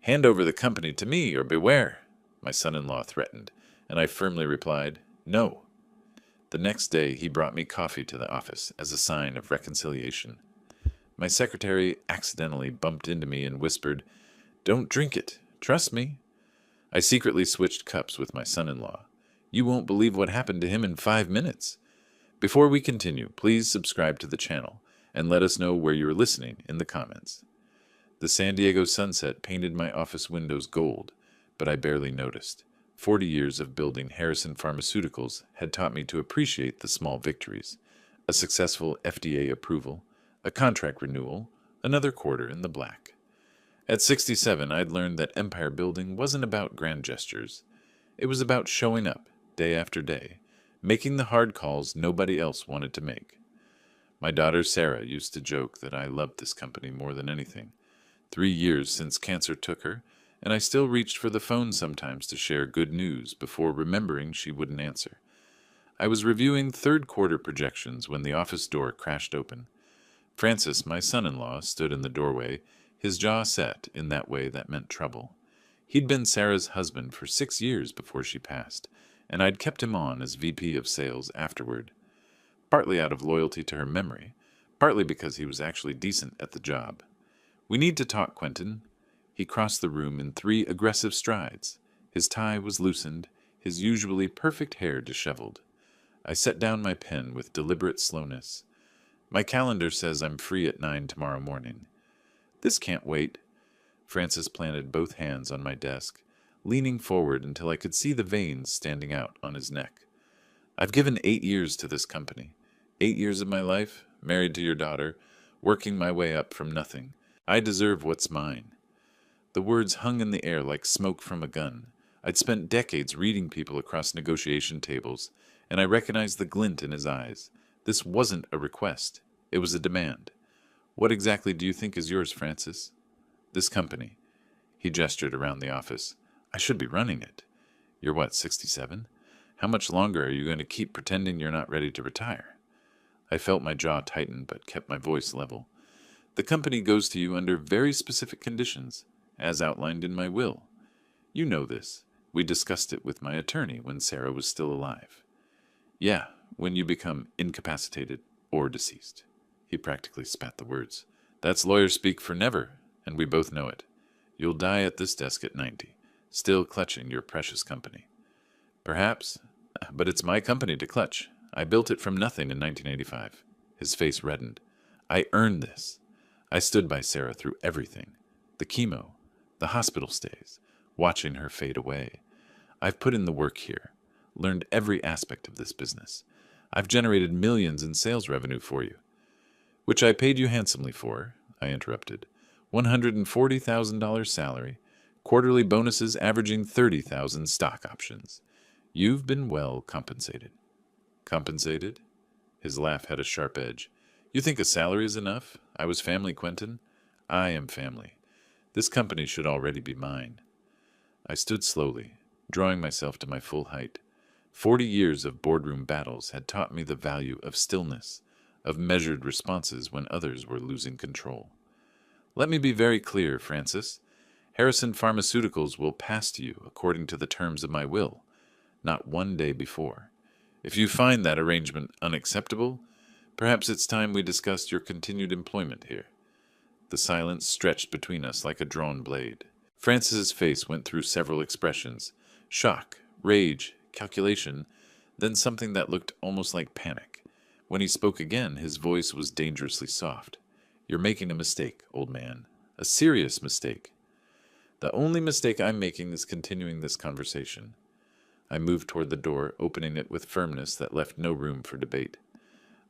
"Hand over the company to me or beware," my son-in-law threatened, and I firmly replied, "No." The next day he brought me coffee to the office as a sign of reconciliation. My secretary accidentally bumped into me and whispered, "Don't drink it. Trust me." I secretly switched cups with my son-in-law. You won't believe what happened to him in 5 minutes. Before we continue, please subscribe to the channel and let us know where you're listening in the comments. The San Diego sunset painted my office windows gold, but I barely noticed. 40 years of building Harrison Pharmaceuticals had taught me to appreciate the small victories. A successful FDA approval, a contract renewal, another quarter in the black. At 67, I'd learned that empire building wasn't about grand gestures. It was about showing up, day after day, making the hard calls nobody else wanted to make. My daughter Sarah used to joke that I loved this company more than anything. 3 years since cancer took her, and I still reached for the phone sometimes to share good news before remembering she wouldn't answer. I was reviewing third quarter projections when the office door crashed open. Francis, my son-in-law, stood in the doorway, his jaw set in that way that meant trouble. He'd been Sarah's husband for 6 years before she passed, and I'd kept him on as VP of Sales afterward. Partly out of loyalty to her memory, partly because he was actually decent at the job. "We need to talk, Quentin." He crossed the room in 3 aggressive strides. His tie was loosened, his usually perfect hair disheveled. I set down my pen with deliberate slowness. "My calendar says I'm free at 9 tomorrow morning." "This can't wait." Francis planted both hands on my desk, leaning forward until I could see the veins standing out on his neck. "I've given 8 years to this company. 8 years of my life, married to your daughter, working my way up from nothing. I deserve what's mine." The words hung in the air like smoke from a gun. I'd spent decades reading people across negotiation tables, and I recognized the glint in his eyes. This wasn't a request. It was a demand. "What exactly do you think is yours, Francis?" "This company." He gestured around the office. "I should be running it." "You're what, 67? How much longer are you going to keep pretending you're not ready to retire?" I felt my jaw tighten but kept my voice level. "The company goes to you under very specific conditions, as outlined in my will. You know this. We discussed it with my attorney when Sarah was still alive." "Yeah, when you become incapacitated or deceased." He practically spat the words. "That's lawyer speak for never, and we both know it. You'll die at this desk at 90, still clutching your precious company." "Perhaps, but it's my company to clutch. I built it from nothing in 1985. His face reddened. "I earned this. I stood by Sarah through everything. The chemo, the hospital stays, watching her fade away. I've put in the work here, learned every aspect of this business. I've generated millions in sales revenue for you." "Which I paid you handsomely for," I interrupted. $140,000 salary, quarterly bonuses averaging 30,000 stock options. You've been well compensated." "Compensated?" His laugh had a sharp edge. "You think a salary is enough? I was family, Quentin. I am family. This company should already be mine." I stood slowly, drawing myself to my full height. 40 years of boardroom battles had taught me the value of stillness, of measured responses when others were losing control. "Let me be very clear, Francis. Harrison Pharmaceuticals will pass to you according to the terms of my will, not one day before. If you find that arrangement unacceptable, perhaps it's time we discussed your continued employment here." The silence stretched between us like a drawn blade. Francis's face went through several expressions: shock, rage, calculation, then something that looked almost like panic. When he spoke again, his voice was dangerously soft. "You're making a mistake, old man. A serious mistake." "The only mistake I'm making is continuing this conversation." I moved toward the door, opening it with firmness that left no room for debate.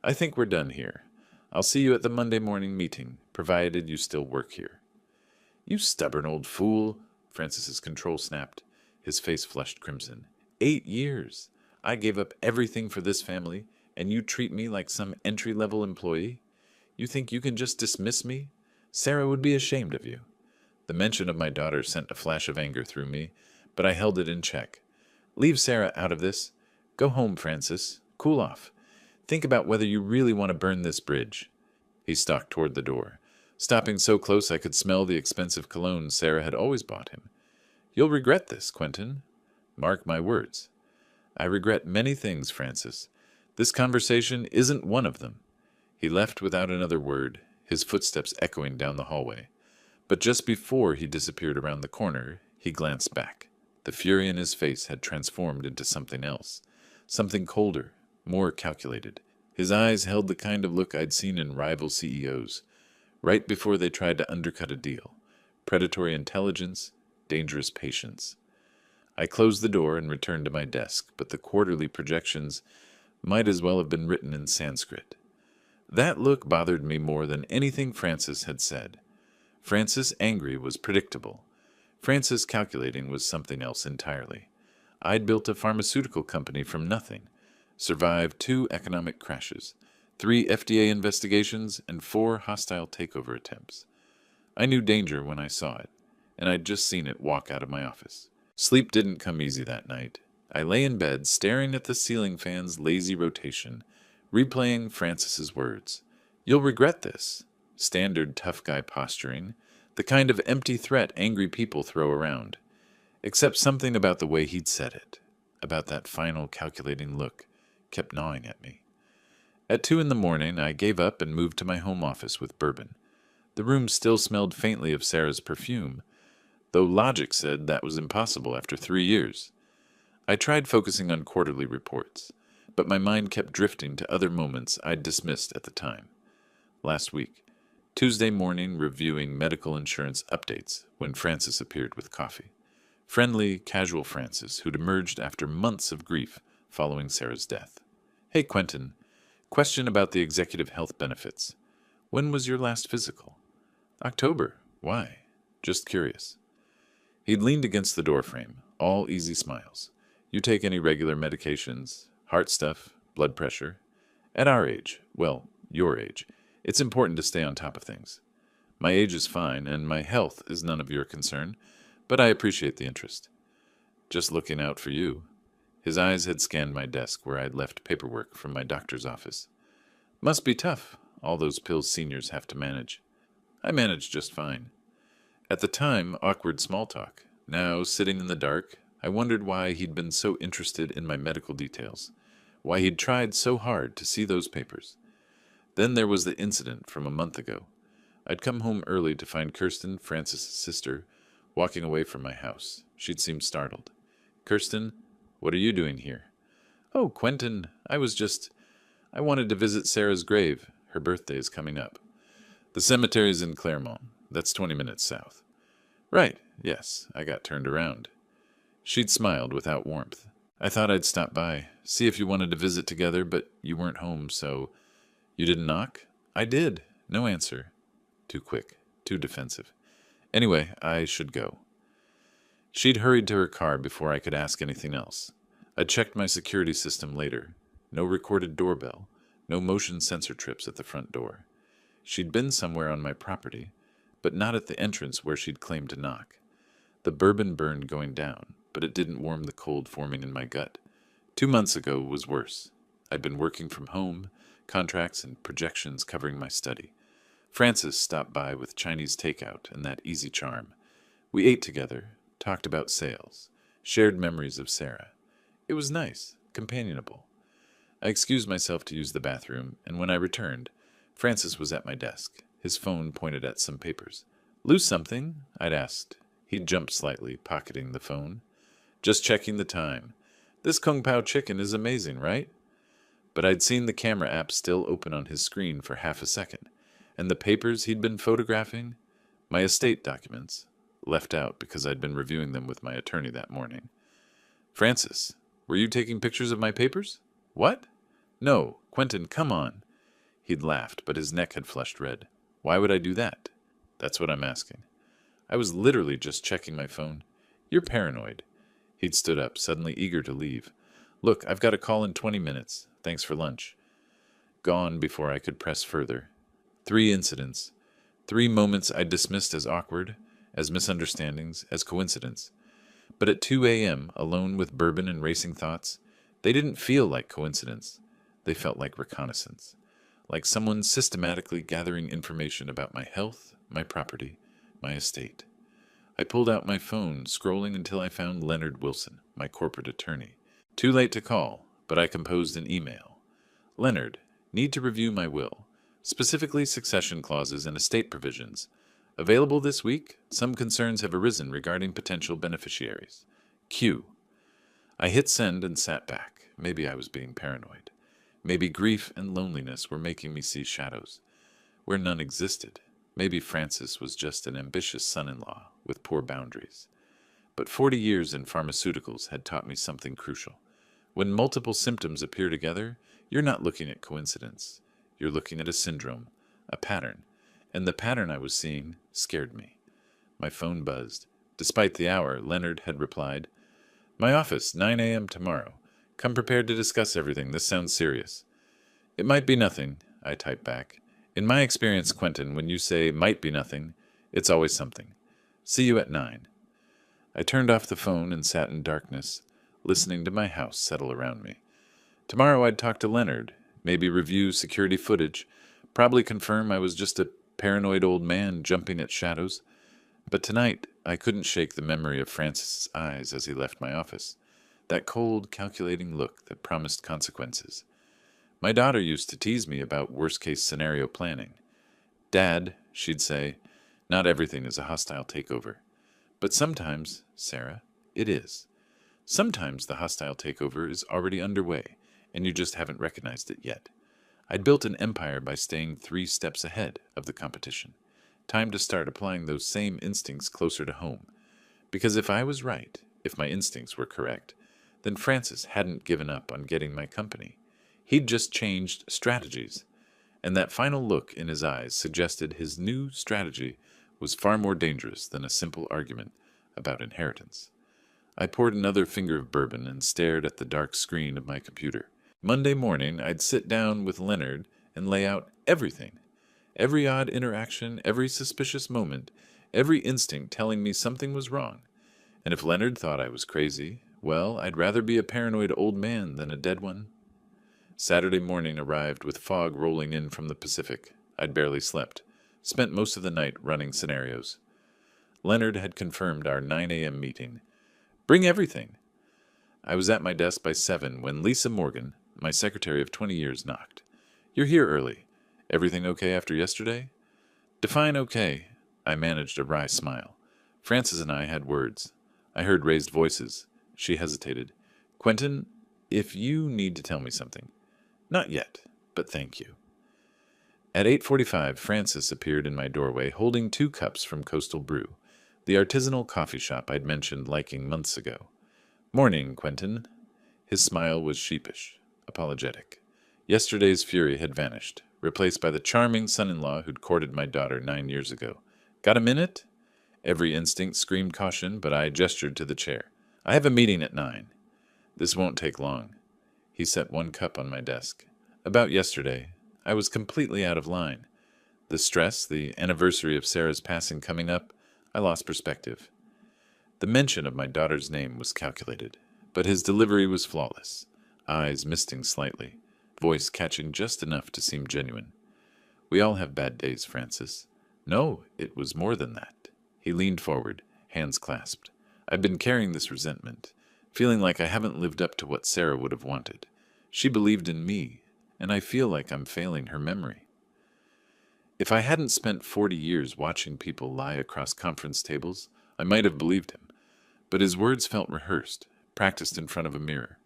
"I think we're done here. I'll see you at the Monday morning meeting, provided you still work here." "You stubborn old fool!" Francis's control snapped. His face flushed crimson. 8 years. I gave up everything for this family, and you treat me like some entry-level employee? You think you can just dismiss me? Sarah would be ashamed of you." The mention of my daughter sent a flash of anger through me, but I held it in check. "Leave Sarah out of this. Go home, Francis. Cool off. Think about whether you really want to burn this bridge." He stalked toward the door. stopping so close I could smell the expensive cologne Sarah had always bought him. "You'll regret this, Quentin. Mark my words." "I regret many things, Francis. This conversation isn't one of them." He left without another word, his footsteps echoing down the hallway. But just before he disappeared around the corner, he glanced back. The fury in his face had transformed into something else, something colder, more calculated. His eyes held the kind of look I'd seen in rival CEOs, right before they tried to undercut a deal. Predatory intelligence, dangerous patience. I closed the door and returned to my desk, but the quarterly projections might as well have been written in Sanskrit. That look bothered me more than anything Francis had said. Francis angry was predictable. Francis calculating was something else entirely. I'd built a pharmaceutical company from nothing, survived 2 economic crashes, 3 FDA investigations, and 4 hostile takeover attempts. I knew danger when I saw it, and I'd just seen it walk out of my office. Sleep didn't come easy that night. I lay in bed staring at the ceiling fan's lazy rotation, replaying Francis's words. "You'll regret this." Standard tough guy posturing, the kind of empty threat angry people throw around. Except something about the way he'd said it, about that final calculating look, kept gnawing at me. At 2 in the morning, I gave up and moved to my home office with bourbon. The room still smelled faintly of Sarah's perfume, though logic said that was impossible after 3 years. I tried focusing on quarterly reports, but my mind kept drifting to other moments I'd dismissed at the time. Last week, Tuesday morning reviewing medical insurance updates when Francis appeared with coffee. Friendly, casual Francis who'd emerged after months of grief following Sarah's death. "Hey, Quentin, question about the executive health benefits. When was your last physical?" "October. Why?" "Just curious." He'd leaned against the doorframe, all easy smiles. "You take any regular medications? Heart stuff? Blood pressure?" "At our age, well, your age, it's important to stay on top of things. My age is fine, and my health is none of your concern, but I appreciate the interest." "Just looking out for you." His eyes had scanned my desk where I'd left paperwork from my doctor's office. "Must be tough, all those pills seniors have to manage." "I managed just fine." At the time, awkward small talk. Now, sitting in the dark, I wondered why he'd been so interested in my medical details, why he'd tried so hard to see those papers. Then there was the incident from a month ago. I'd come home early to find Kirsten, Francis' sister, walking away from my house. She'd seemed startled. "Kirsten, what are you doing here?" "Oh, Quentin, I wanted to visit Sarah's grave. Her birthday is coming up." "The cemetery's in Claremont. That's 20 minutes south." "Right, yes." I got turned around. She'd smiled without warmth. "I thought I'd stop by, see if you wanted to visit together, but you weren't home, so—" "You didn't knock?" "I did. No answer." Too quick, too defensive. "Anyway, I should go." She'd hurried to her car before I could ask anything else. I checked my security system later. No recorded doorbell, no motion sensor trips at the front door. She'd been somewhere on my property, but not at the entrance where she'd claimed to knock. The bourbon burned going down, but it didn't warm the cold forming in my gut. 2 months ago was worse. I'd been working from home, contracts and projections covering my study. Francis stopped by with Chinese takeout and that easy charm. We ate together, talked about sales, shared memories of Sarah. It was nice, companionable. I excused myself to use the bathroom, and when I returned, Francis was at my desk, his phone pointed at some papers. "Lose something?" I'd asked. He'd jumped slightly, pocketing the phone. "Just checking the time. This Kung Pao chicken is amazing, right?" But I'd seen the camera app still open on his screen for half a second, and the papers he'd been photographing, my estate documents, left out because I'd been reviewing them with my attorney that morning. "Francis, were you taking pictures of my papers?" "What?" "No, Quentin, come on." He'd laughed, but his neck had flushed red. "Why would I do that?" "That's what I'm asking." "I was literally just checking my phone." "You're paranoid." He'd stood up, suddenly eager to leave. "Look, I've got a call in 20 minutes. Thanks for lunch." Gone before I could press further. 3 incidents. 3 moments I dismissed as awkward, as misunderstandings, as coincidence. But at 2 a.m., alone with bourbon and racing thoughts, they didn't feel like coincidence. They felt like reconnaissance. like someone systematically gathering information about my health, my property, my estate. I pulled out my phone, scrolling until I found Leonard Wilson, my corporate attorney. Too late to call, but I composed an email. Leonard, need to review my will, specifically succession clauses and estate provisions. Available this week, some concerns have arisen regarding potential beneficiaries. Q. I hit send and sat back. Maybe I was being paranoid. Maybe grief and loneliness were making me see shadows, where none existed. Maybe Francis was just an ambitious son-in-law with poor boundaries. But 40 years in pharmaceuticals had taught me something crucial. When multiple symptoms appear together, you're not looking at coincidence. You're looking at a syndrome, a pattern, and the pattern I was seeing scared me. My phone buzzed. Despite the hour, Leonard had replied, "My office, 9 a.m. tomorrow. Come prepared to discuss everything. This sounds serious." "It might be nothing," I typed back. "In my experience, Quentin, when you say might be nothing, it's always something. See you at 9. I turned off the phone and sat in darkness, listening to my house settle around me. Tomorrow I'd talk to Leonard, maybe review security footage, probably confirm I was just a paranoid old man jumping at shadows. But tonight, I couldn't shake the memory of Francis's eyes as he left my office, that cold, calculating look that promised consequences. My daughter used to tease me about worst-case scenario planning. "Dad," she'd say, "not everything is a hostile takeover. But sometimes, Sarah, it is. Sometimes the hostile takeover is already underway, and you just haven't recognized it yet." I'd built an empire by staying 3 steps ahead of the competition. Time to start applying those same instincts closer to home. Because if I was right, if my instincts were correct, then Francis hadn't given up on getting my company. He'd just changed strategies. And that final look in his eyes suggested his new strategy was far more dangerous than a simple argument about inheritance. I poured another finger of bourbon and stared at the dark screen of my computer. Monday morning, I'd sit down with Leonard and lay out everything. Every odd interaction, every suspicious moment, every instinct telling me something was wrong. And if Leonard thought I was crazy, well, I'd rather be a paranoid old man than a dead one. Saturday morning arrived with fog rolling in from the Pacific. I'd barely slept. Spent most of the night running scenarios. Leonard had confirmed our 9 a.m. meeting. "Bring everything." I was at my desk by 7 when Lisa Morgan, my secretary of 20 years, knocked. "You're here early. Everything okay after yesterday?" "Define okay." I managed a wry smile. Frances and I had words. I heard raised voices. She hesitated. "Quentin, if you need to tell me something." "Not yet, but thank you." At 8:45, Francis appeared in my doorway holding 2 cups from Coastal Brew, the artisanal coffee shop I'd mentioned liking months ago. "Morning, Quentin." His smile was sheepish, apologetic. Yesterday's fury had vanished, replaced by the charming son-in-law who'd courted my daughter 9 years ago. "Got a minute?" Every instinct screamed caution, but I gestured to the chair. "I have a meeting at 9. "This won't take long." He set 1 cup on my desk. "About yesterday, I was completely out of line. The stress, the anniversary of Sarah's passing coming up, I lost perspective. The mention of my daughter's name was calculated, but his delivery was flawless, eyes misting slightly, voice catching just enough to seem genuine. "We all have bad days, Francis." No, it was more than that. He leaned forward, hands clasped. "I've been carrying this resentment, feeling like I haven't lived up to what Sarah would have wanted. She believed in me, and I feel like I'm failing her memory." If I hadn't spent 40 years watching people lie across conference tables, I might have believed him. But his words felt rehearsed, practiced in front of a mirror.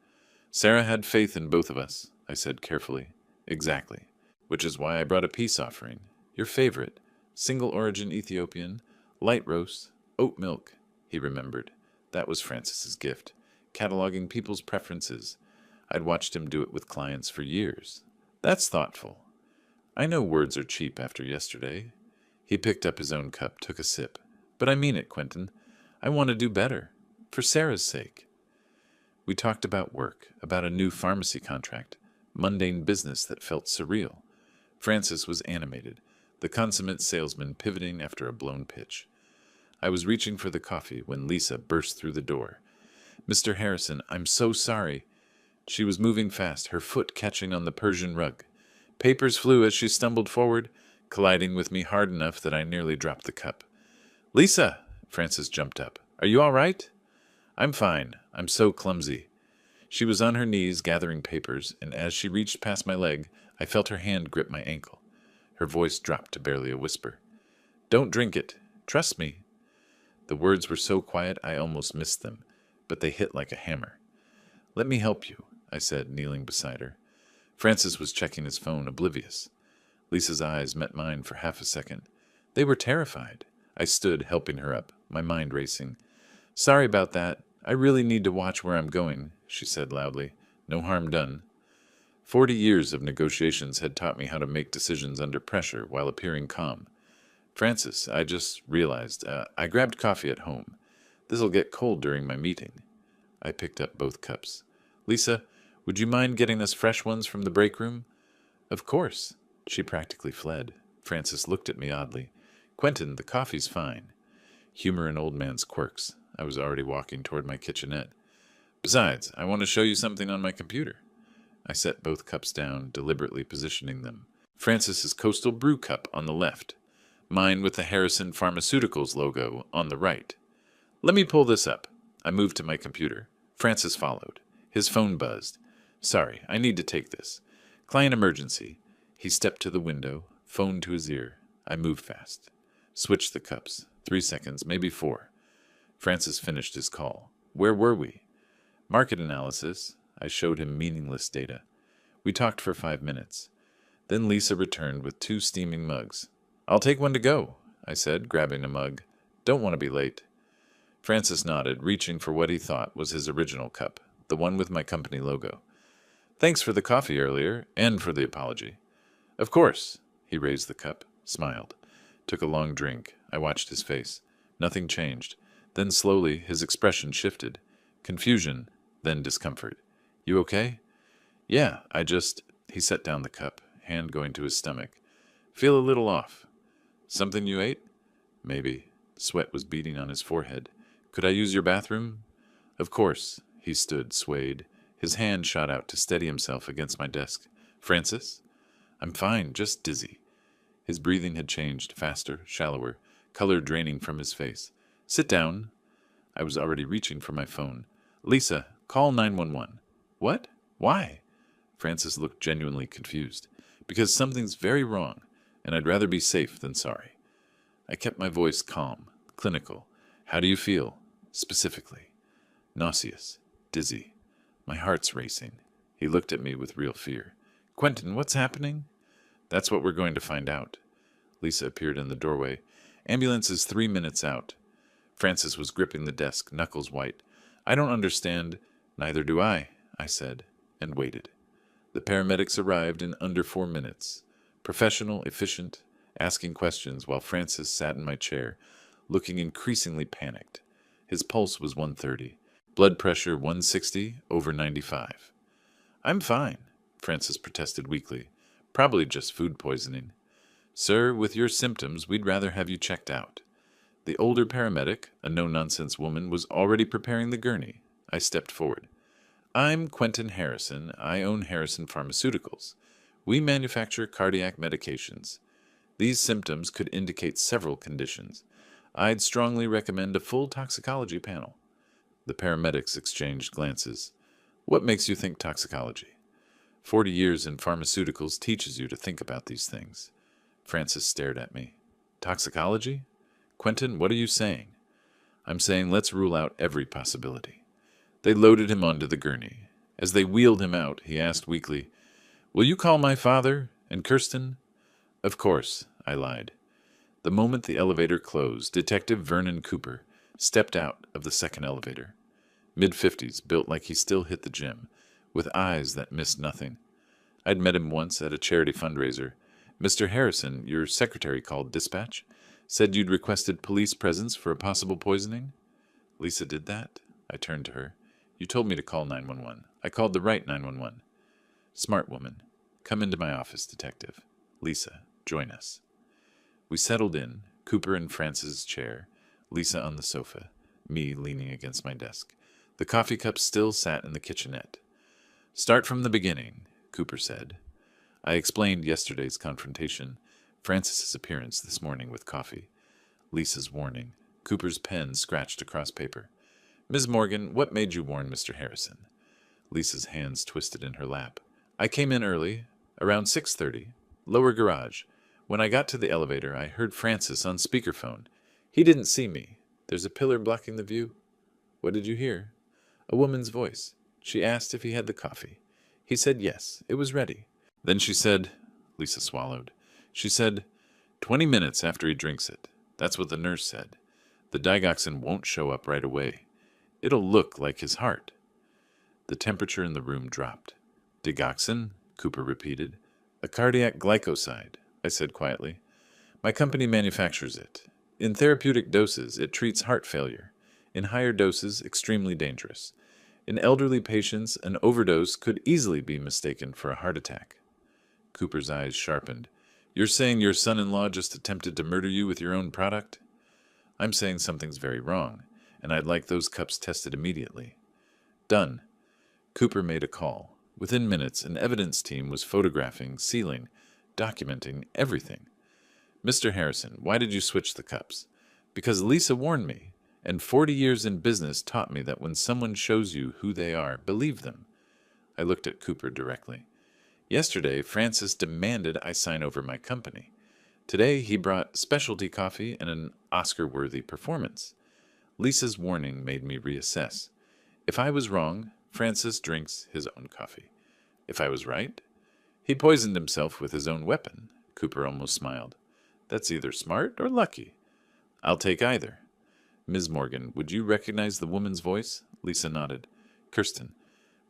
"Sarah had faith in both of us," I said carefully. "Exactly. Which is why I brought a peace offering. Your favorite, single-origin Ethiopian, light roast, oat milk," he remembered. That was Francis's gift, cataloging people's preferences. I'd watched him do it with clients for years. "That's thoughtful. I know words are cheap after yesterday." He picked up his own cup, took a sip. "But I mean it, Quentin. I want to do better. For Sarah's sake." We talked about work, about a new pharmacy contract, mundane business that felt surreal. Francis was animated, the consummate salesman pivoting after a blown pitch. I was reaching for the coffee when Lisa burst through the door. "Mr. Harrison, I'm so sorry." She was moving fast, her foot catching on the Persian rug. Papers flew as she stumbled forward, colliding with me hard enough that I nearly dropped the cup. "Lisa!" Frances jumped up. "Are you all right?" "I'm fine. I'm so clumsy." She was on her knees gathering papers, and as she reached past my leg, I felt her hand grip my ankle. Her voice dropped to barely a whisper. "Don't drink it. Trust me." The words were so quiet I almost missed them, but they hit like a hammer. "Let me help you," I said, kneeling beside her. Francis was checking his phone, oblivious. Lisa's eyes met mine for half a second. They were terrified. I stood, helping her up, my mind racing. "Sorry about that. I really need to watch where I'm going," she said loudly. "No harm done." 40 years of negotiations had taught me how to make decisions under pressure while appearing calm. "Francis, I just realized, I grabbed coffee at home. This'll get cold during my meeting." I picked up both cups. "Lisa, would you mind getting us fresh ones from the break room?" "Of course." She practically fled. Francis looked at me oddly. "Quentin, the coffee's fine." Humor an old man's quirks. I was already walking toward my kitchenette. "Besides, I want to show you something on my computer." I set both cups down, deliberately positioning them. Francis's Coastal Brew cup on the left, mine with the Harrison Pharmaceuticals logo on the right. "Let me pull this up." I moved to my computer. Francis followed. His phone buzzed. "Sorry, I need to take this. Client emergency." He stepped to the window, phone to his ear. I moved fast. Switched the cups. 3 seconds, maybe 4. Francis finished his call. Where were we? "Market analysis." I showed him meaningless data. We talked for 5 minutes. Then Lisa returned with 2 steaming mugs. "I'll take one to go," I said, grabbing a mug. "Don't want to be late." Francis nodded, reaching for what he thought was his original cup, the one with my company logo. "Thanks for the coffee earlier, and for the apology." "Of course." He raised the cup, smiled, took a long drink. I watched his face. Nothing changed. Then slowly his expression shifted. Confusion, then discomfort. "You okay?" "Yeah, He set down the cup, hand going to his stomach. "Feel a little off." "Something you ate?" "Maybe." Sweat was beading on his forehead. "Could I use your bathroom?" "Of course." He stood, swayed. His hand shot out to steady himself against my desk. "Francis?" "I'm fine, just dizzy." His breathing had changed, faster, shallower, color draining from his face. "Sit down." I was already reaching for my phone. "Lisa, call 911. "What? Why?" Francis looked genuinely confused. "Because something's very wrong, and I'd rather be safe than sorry." I kept my voice calm, clinical. "How do you feel?" Specifically. "Nauseous. Dizzy. My heart's racing." He looked at me with real fear. "Quentin, what's happening?" "That's what we're going to find out." Lisa appeared in the doorway. "Ambulance is 3 minutes out." Francis was gripping the desk, knuckles white. "I don't understand." "Neither do I," I said, and waited. The paramedics arrived in under 4 minutes. Professional, efficient, asking questions while Francis sat in my chair, looking increasingly panicked. His pulse was 130. Blood pressure 160 over 95. "I'm fine," Francis protested weakly. "Probably just food poisoning." "Sir, with your symptoms, we'd rather have you checked out." The older paramedic, a no-nonsense woman, was already preparing the gurney. I stepped forward. "I'm Quentin Harrison. I own Harrison Pharmaceuticals. We manufacture cardiac medications. These symptoms could indicate several conditions. I'd strongly recommend a full toxicology panel." The paramedics exchanged glances. "What makes you think toxicology?" 40 years in pharmaceuticals teaches you to think about these things." Francis stared at me. "Toxicology? Quentin, what are you saying?" "I'm saying let's rule out every possibility." They loaded him onto the gurney. As they wheeled him out, he asked weakly, "Will you call my father and Kirsten?" "Of course," I lied. The moment the elevator closed, Detective Vernon Cooper stepped out of the second elevator. Mid-50s, built like he still hit the gym, with eyes that missed nothing. I'd met him once at a charity fundraiser. "Mr. Harrison, your secretary called dispatch. Said you'd requested police presence for a possible poisoning." "Lisa did that?" I turned to her. "You told me to call 911. I called the right 911. "Smart woman. Come into my office, detective. Lisa, join us." We settled in, Cooper in Francis's chair, Lisa on the sofa, me leaning against my desk. The coffee cup still sat in the kitchenette. "Start from the beginning," Cooper said. I explained yesterday's confrontation, Francis's appearance this morning with coffee, Lisa's warning, Cooper's pen scratched across paper. Ms. Morgan, what made you warn Mr. Harrison? Lisa's hands twisted in her lap. I came in early, around 6:30, lower garage. When I got to the elevator, I heard Francis on speakerphone. He didn't see me. There's a pillar blocking the view. What did you hear? A woman's voice. She asked if he had the coffee. He said yes, it was ready. Then she said, Lisa swallowed. She said, 20 minutes after he drinks it. That's what the nurse said. The digoxin won't show up right away. It'll look like his heart. The temperature in the room dropped. Digoxin? Cooper repeated. A cardiac glycoside, I said quietly. My company manufactures it. In therapeutic doses, it treats heart failure. In higher doses, extremely dangerous. In elderly patients, an overdose could easily be mistaken for a heart attack. Cooper's eyes sharpened. You're saying your son-in-law just attempted to murder you with your own product? I'm saying something's very wrong, and I'd like those cups tested immediately. Done. Cooper made a call. Within minutes, an evidence team was photographing, sealing, documenting everything. Mr. Harrison, why did you switch the cups? Because Lisa warned me, and 40 years in business taught me that when someone shows you who they are, believe them. I looked at Cooper directly. Yesterday, Francis demanded I sign over my company. Today, he brought specialty coffee and an Oscar-worthy performance. Lisa's warning made me reassess. If I was wrong, Francis drinks his own coffee. If I was right, he poisoned himself with his own weapon. Cooper almost smiled. That's either smart or lucky. I'll take either. Ms. Morgan, would you recognize the woman's voice? Lisa nodded. Kirsten,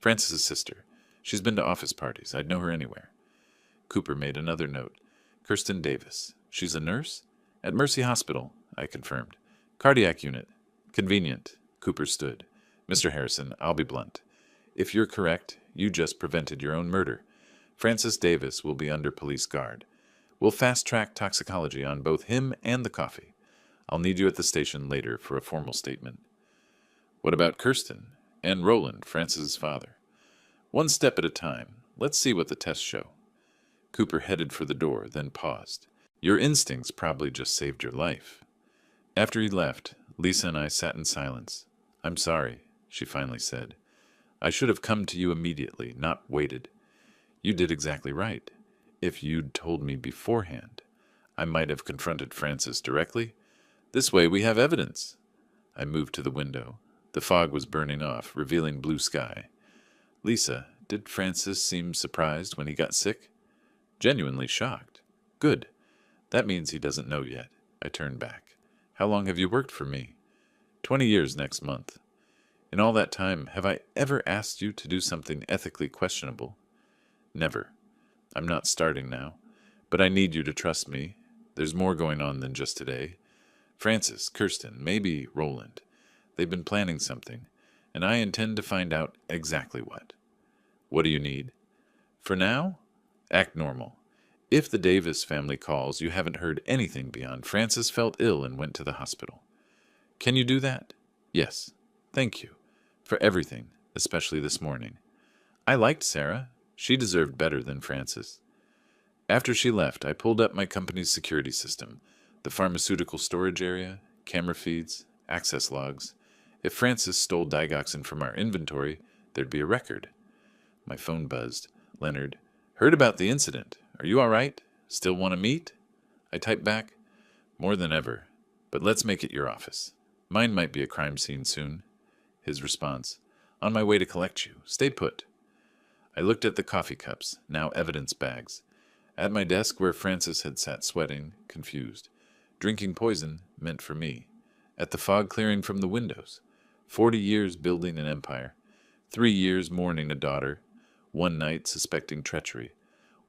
Francis's sister. She's been to office parties. I'd know her anywhere. Cooper made another note. Kirsten Davis. She's a nurse? At Mercy Hospital, I confirmed. Cardiac unit. Convenient. Cooper stood. Mr. Harrison, I'll be blunt. If you're correct, you just prevented your own murder. Francis Davis will be under police guard. We'll fast-track toxicology on both him and the coffee. I'll need you at the station later for a formal statement. What about Kirsten and Roland, Francis's father? One step at a time. Let's see what the tests show. Cooper headed for the door, then paused. Your instincts probably just saved your life. After he left, Lisa and I sat in silence. I'm sorry, she finally said. I should have come to you immediately, not waited. You did exactly right. If you'd told me beforehand, I might have confronted Francis directly. This way we have evidence. I moved to the window. The fog was burning off, revealing blue sky. Lisa, did Francis seem surprised when he got sick? Genuinely shocked. Good. That means he doesn't know yet. I turned back. How long have you worked for me? 20 years next month. In all that time, have I ever asked you to do something ethically questionable? Never. I'm not starting now. But I need you to trust me. There's more going on than just today. Francis, Kirsten, maybe Roland. They've been planning something, and I intend to find out exactly what. What do you need? For now, act normal. If the Davis family calls, you haven't heard anything beyond Francis felt ill and went to the hospital. Can you do that? Yes. Thank you. For everything, especially this morning. I liked Sarah. She deserved better than Francis. After she left, I pulled up my company's security system, the pharmaceutical storage area, camera feeds, access logs. If Francis stole digoxin from our inventory, there'd be a record. My phone buzzed. Leonard, heard about the incident. Are you all right? Still want to meet? I typed back, more than ever, but let's make it your office. Mine might be a crime scene soon. His response, on my way to collect you. Stay put. I looked at the coffee cups, now evidence bags. At my desk where Francis had sat sweating, confused. Drinking poison meant for me. At the fog clearing from the windows. 40 years building an empire. 3 years mourning a daughter. 1 night suspecting treachery.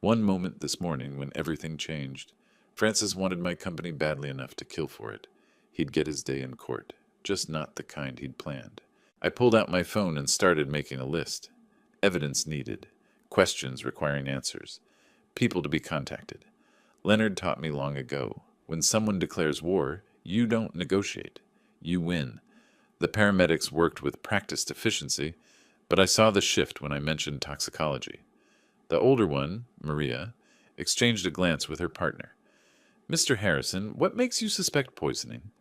1 moment this morning when everything changed. Francis wanted my company badly enough to kill for it. He'd get his day in court, just not the kind he'd planned. I pulled out my phone and started making a list. Evidence needed. Questions requiring answers. People to be contacted. Leonard taught me long ago, when someone declares war, you don't negotiate. You win. The paramedics worked with practiced efficiency, but I saw the shift when I mentioned toxicology. The older one, Maria, exchanged a glance with her partner. Mr. Harrison, what makes you suspect poisoning?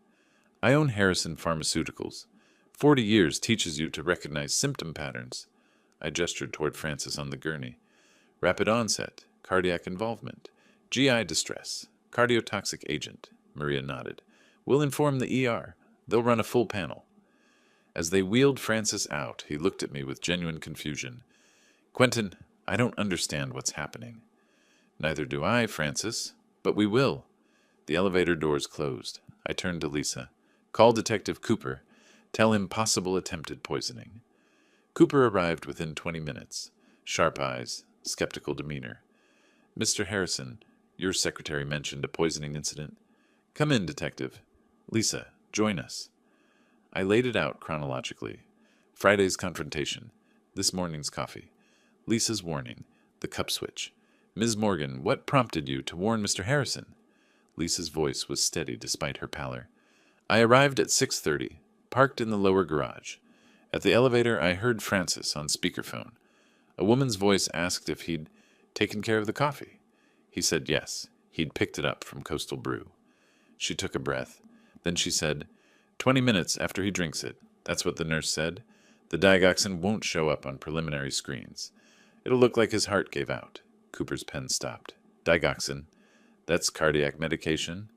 I own Harrison Pharmaceuticals. 40 years teaches you to recognize symptom patterns. I gestured toward Francis on the gurney. Rapid onset, cardiac involvement, GI distress, cardiotoxic agent. Maria nodded. We'll inform the ER. They'll run a full panel. As they wheeled Francis out, he looked at me with genuine confusion. Quentin, I don't understand what's happening. Neither do I, Francis. But we will. The elevator doors closed. I turned to Lisa. Call Detective Cooper. Tell him possible attempted poisoning. Cooper arrived within 20 minutes. Sharp eyes, skeptical demeanor. Mr. Harrison, your secretary mentioned a poisoning incident. Come in, Detective. Lisa, join us. I laid it out chronologically. Friday's confrontation. This morning's coffee. Lisa's warning. The cup switch. Ms. Morgan, what prompted you to warn Mr. Harrison? Lisa's voice was steady despite her pallor. I arrived at 6:30, parked in the lower garage. At the elevator, I heard Francis on speakerphone. A woman's voice asked if he'd taken care of the coffee. He said yes. He'd picked it up from Coastal Brew. She took a breath. Then she said, 20 minutes after he drinks it. That's what the nurse said. The digoxin won't show up on preliminary screens. It'll look like his heart gave out. Cooper's pen stopped. Digoxin. That's cardiac medication.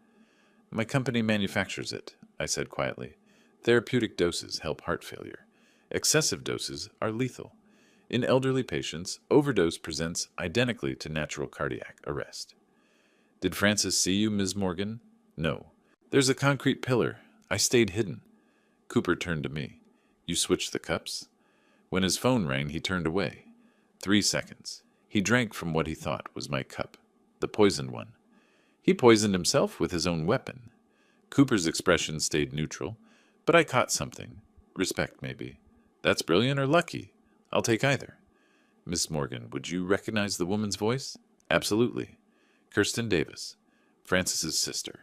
My company manufactures it, I said quietly. Therapeutic doses help heart failure. Excessive doses are lethal. In elderly patients, overdose presents identically to natural cardiac arrest. Did Francis see you, Ms. Morgan? No. There's a concrete pillar. I stayed hidden. Cooper turned to me. You switched the cups? When his phone rang, he turned away. 3 seconds. He drank from what he thought was my cup, the poisoned one. He poisoned himself with his own weapon. Cooper's expression stayed neutral, but I caught something. Respect, maybe. That's brilliant or lucky. I'll take either. Miss Morgan, would you recognize the woman's voice? Absolutely. Kirsten Davis, Francis's sister.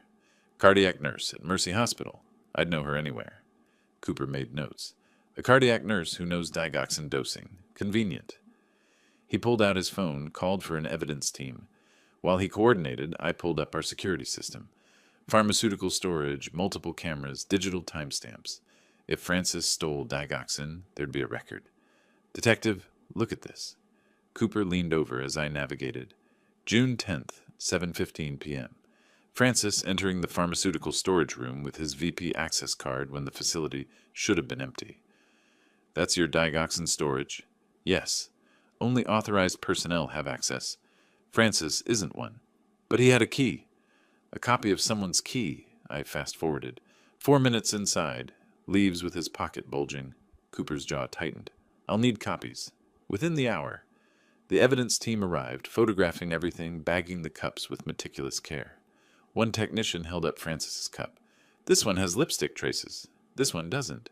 Cardiac nurse at Mercy Hospital. I'd know her anywhere. Cooper made notes. A cardiac nurse who knows digoxin dosing. Convenient. He pulled out his phone, called for an evidence team. While he coordinated, I pulled up our security system. Pharmaceutical storage, multiple cameras, digital timestamps. If Francis stole digoxin, there'd be a record. Detective, look at this. Cooper leaned over as I navigated. June 10th, 7:15 p.m. Francis entering the pharmaceutical storage room with his VP access card when the facility should have been empty. That's your digoxin storage? Yes. Only authorized personnel have access. Francis isn't one. But he had a key. A copy of someone's key, I fast-forwarded. 4 minutes inside. Leaves with his pocket bulging. Cooper's jaw tightened. I'll need copies. Within the hour. The evidence team arrived, photographing everything, bagging the cups with meticulous care. One technician held up Francis's cup. This one has lipstick traces. This one doesn't.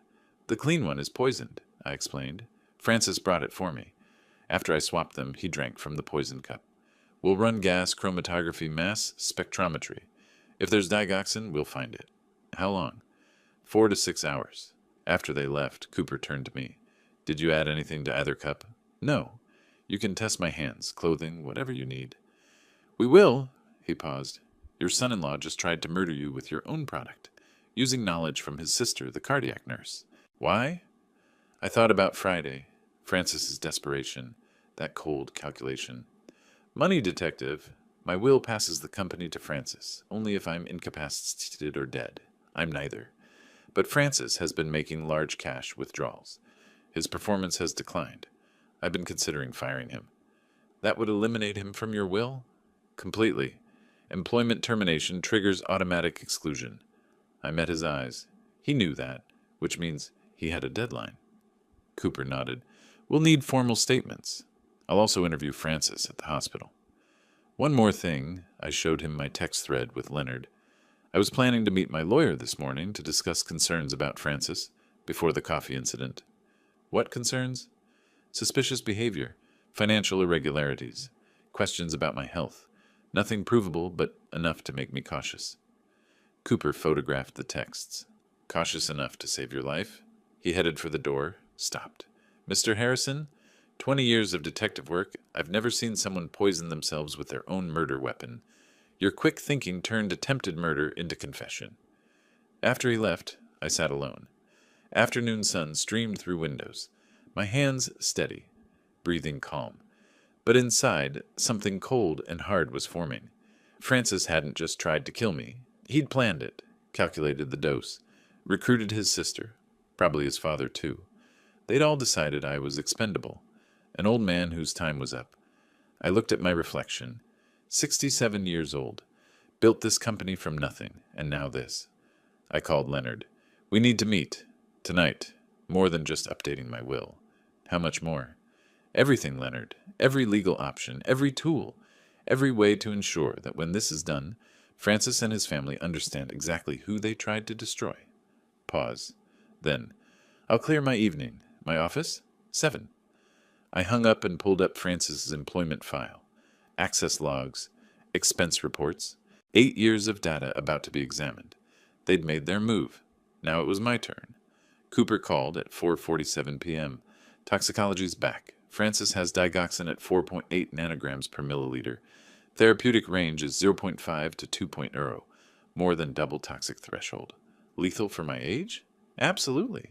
The clean one is poisoned, I explained. Francis brought it for me. After I swapped them, he drank from the poisoned cup. We'll run gas chromatography mass spectrometry. If there's digoxin, we'll find it. How long? 4 to 6 hours. After they left, Cooper turned to me. Did you add anything to either cup? No. You can test my hands, clothing, whatever you need. We will, he paused. Your son-in-law just tried to murder you with your own product, using knowledge from his sister, the cardiac nurse. Why? I thought about Friday, Francis's desperation, that cold calculation. Money, detective. My will passes the company to Francis, only if I'm incapacitated or dead. I'm neither. But Francis has been making large cash withdrawals. His performance has declined. I've been considering firing him. That would eliminate him from your will? Completely. Employment termination triggers automatic exclusion. I met his eyes. He knew that, which means he had a deadline. Cooper nodded. We'll need formal statements. I'll also interview Francis at the hospital. One more thing, I showed him my text thread with Leonard. I was planning to meet my lawyer this morning to discuss concerns about Francis before the coffee incident. What concerns? Suspicious behavior, financial irregularities, questions about my health. Nothing provable, but enough to make me cautious. Cooper photographed the texts. Cautious enough to save your life? He headed for the door, stopped. Mr. Harrison? 20 years of detective work, I've never seen someone poison themselves with their own murder weapon. Your quick thinking turned attempted murder into confession. After he left, I sat alone. Afternoon sun streamed through windows. My hands steady, breathing calm. But inside, something cold and hard was forming. Francis hadn't just tried to kill me. He'd planned it, calculated the dose, recruited his sister, probably his father too. They'd all decided I was expendable, an old man whose time was up. I looked at my reflection. 67 years old. Built this company from nothing, and now this. I called Leonard. We need to meet. Tonight. More than just updating my will. How much more? Everything, Leonard. Every legal option. Every tool. Every way to ensure that when this is done, Francis and his family understand exactly who they tried to destroy. Pause. Then, I'll clear my evening. My office? 7. I hung up and pulled up Francis's employment file. Access logs, expense reports, 8 years of data about to be examined. They'd made their move. Now it was my turn. Cooper called at 4:47 p.m. Toxicology's back. Francis has digoxin at 4.8 nanograms per milliliter. Therapeutic range is 0.5 to 2.0, more than double toxic threshold. Lethal for my age? Absolutely.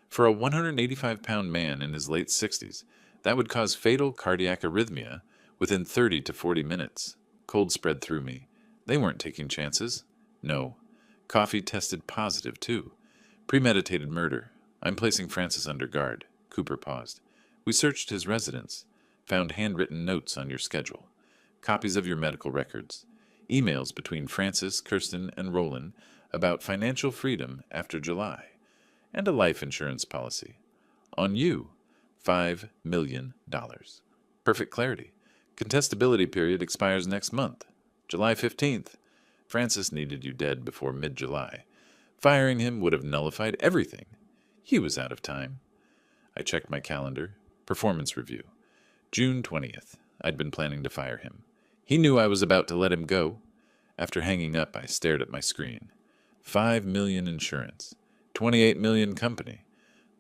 For a 185-pound man in his late 60s, that would cause fatal cardiac arrhythmia within 30 to 40 minutes. Cold spread through me. They weren't taking chances. No. Coffee tested positive, too. Premeditated murder. I'm placing Francis under guard. Cooper paused. We searched his residence. Found handwritten notes on your schedule. Copies of your medical records. Emails between Francis, Kirsten, and Roland about financial freedom after July. And a life insurance policy. On you, $5 million. Perfect clarity. Contestability period expires next month, July 15th. Francis needed you dead before mid-July. Firing him would have nullified everything. He was out of time. I checked my calendar. Performance review. June 20th. I'd been planning to fire him. He knew I was about to let him go. After hanging up, I stared at my screen. $5 million insurance. $28 million company.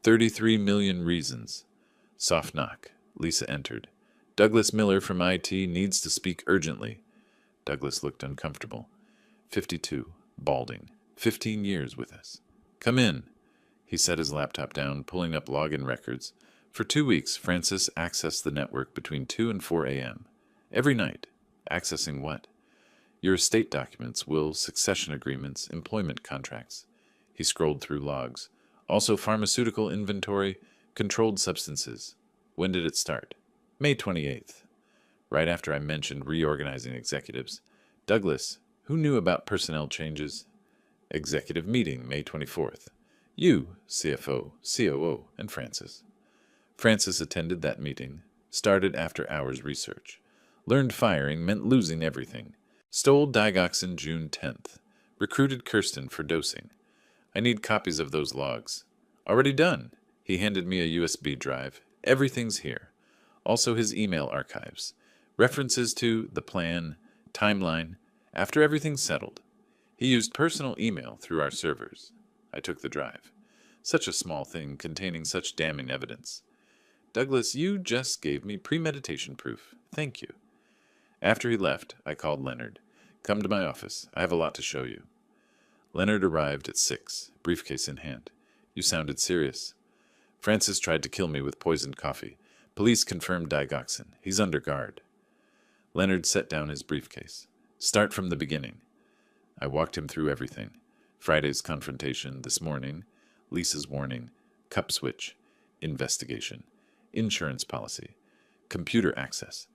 33 million reasons. Soft knock. Lisa entered. Douglas Miller from IT needs to speak urgently. Douglas looked uncomfortable. 52. Balding. 15 years with us. Come in. He set his laptop down, pulling up login records. For 2 weeks, Francis accessed the network between 2 and 4 a.m. Every night. Accessing what? Your estate documents, wills, succession agreements, employment contracts. He scrolled through logs. Also pharmaceutical inventory, controlled substances. When did it start? May 28th. Right after I mentioned reorganizing executives. Douglas, who knew about personnel changes? Executive meeting, May 24th. You, CFO, COO, and Francis. Francis attended that meeting. Started after hours research. Learned firing meant losing everything. Stole digoxin June 10th. Recruited Kirsten for dosing. I need copies of those logs. Already done. He handed me a USB drive. Everything's here. Also his email archives. References to the plan, timeline, after everything's settled. He used personal email through our servers. I took the drive. Such a small thing containing such damning evidence. Douglas, you just gave me premeditation proof. Thank you. After he left, I called Leonard. Come to my office. I have a lot to show you. Leonard arrived at 6, briefcase in hand. You sounded serious. Francis tried to kill me with poisoned coffee. Police confirmed digoxin. He's under guard. Leonard set down his briefcase. Start from the beginning. I walked him through everything. Friday's confrontation this morning, Lisa's warning, cup switch, investigation, insurance policy, computer access.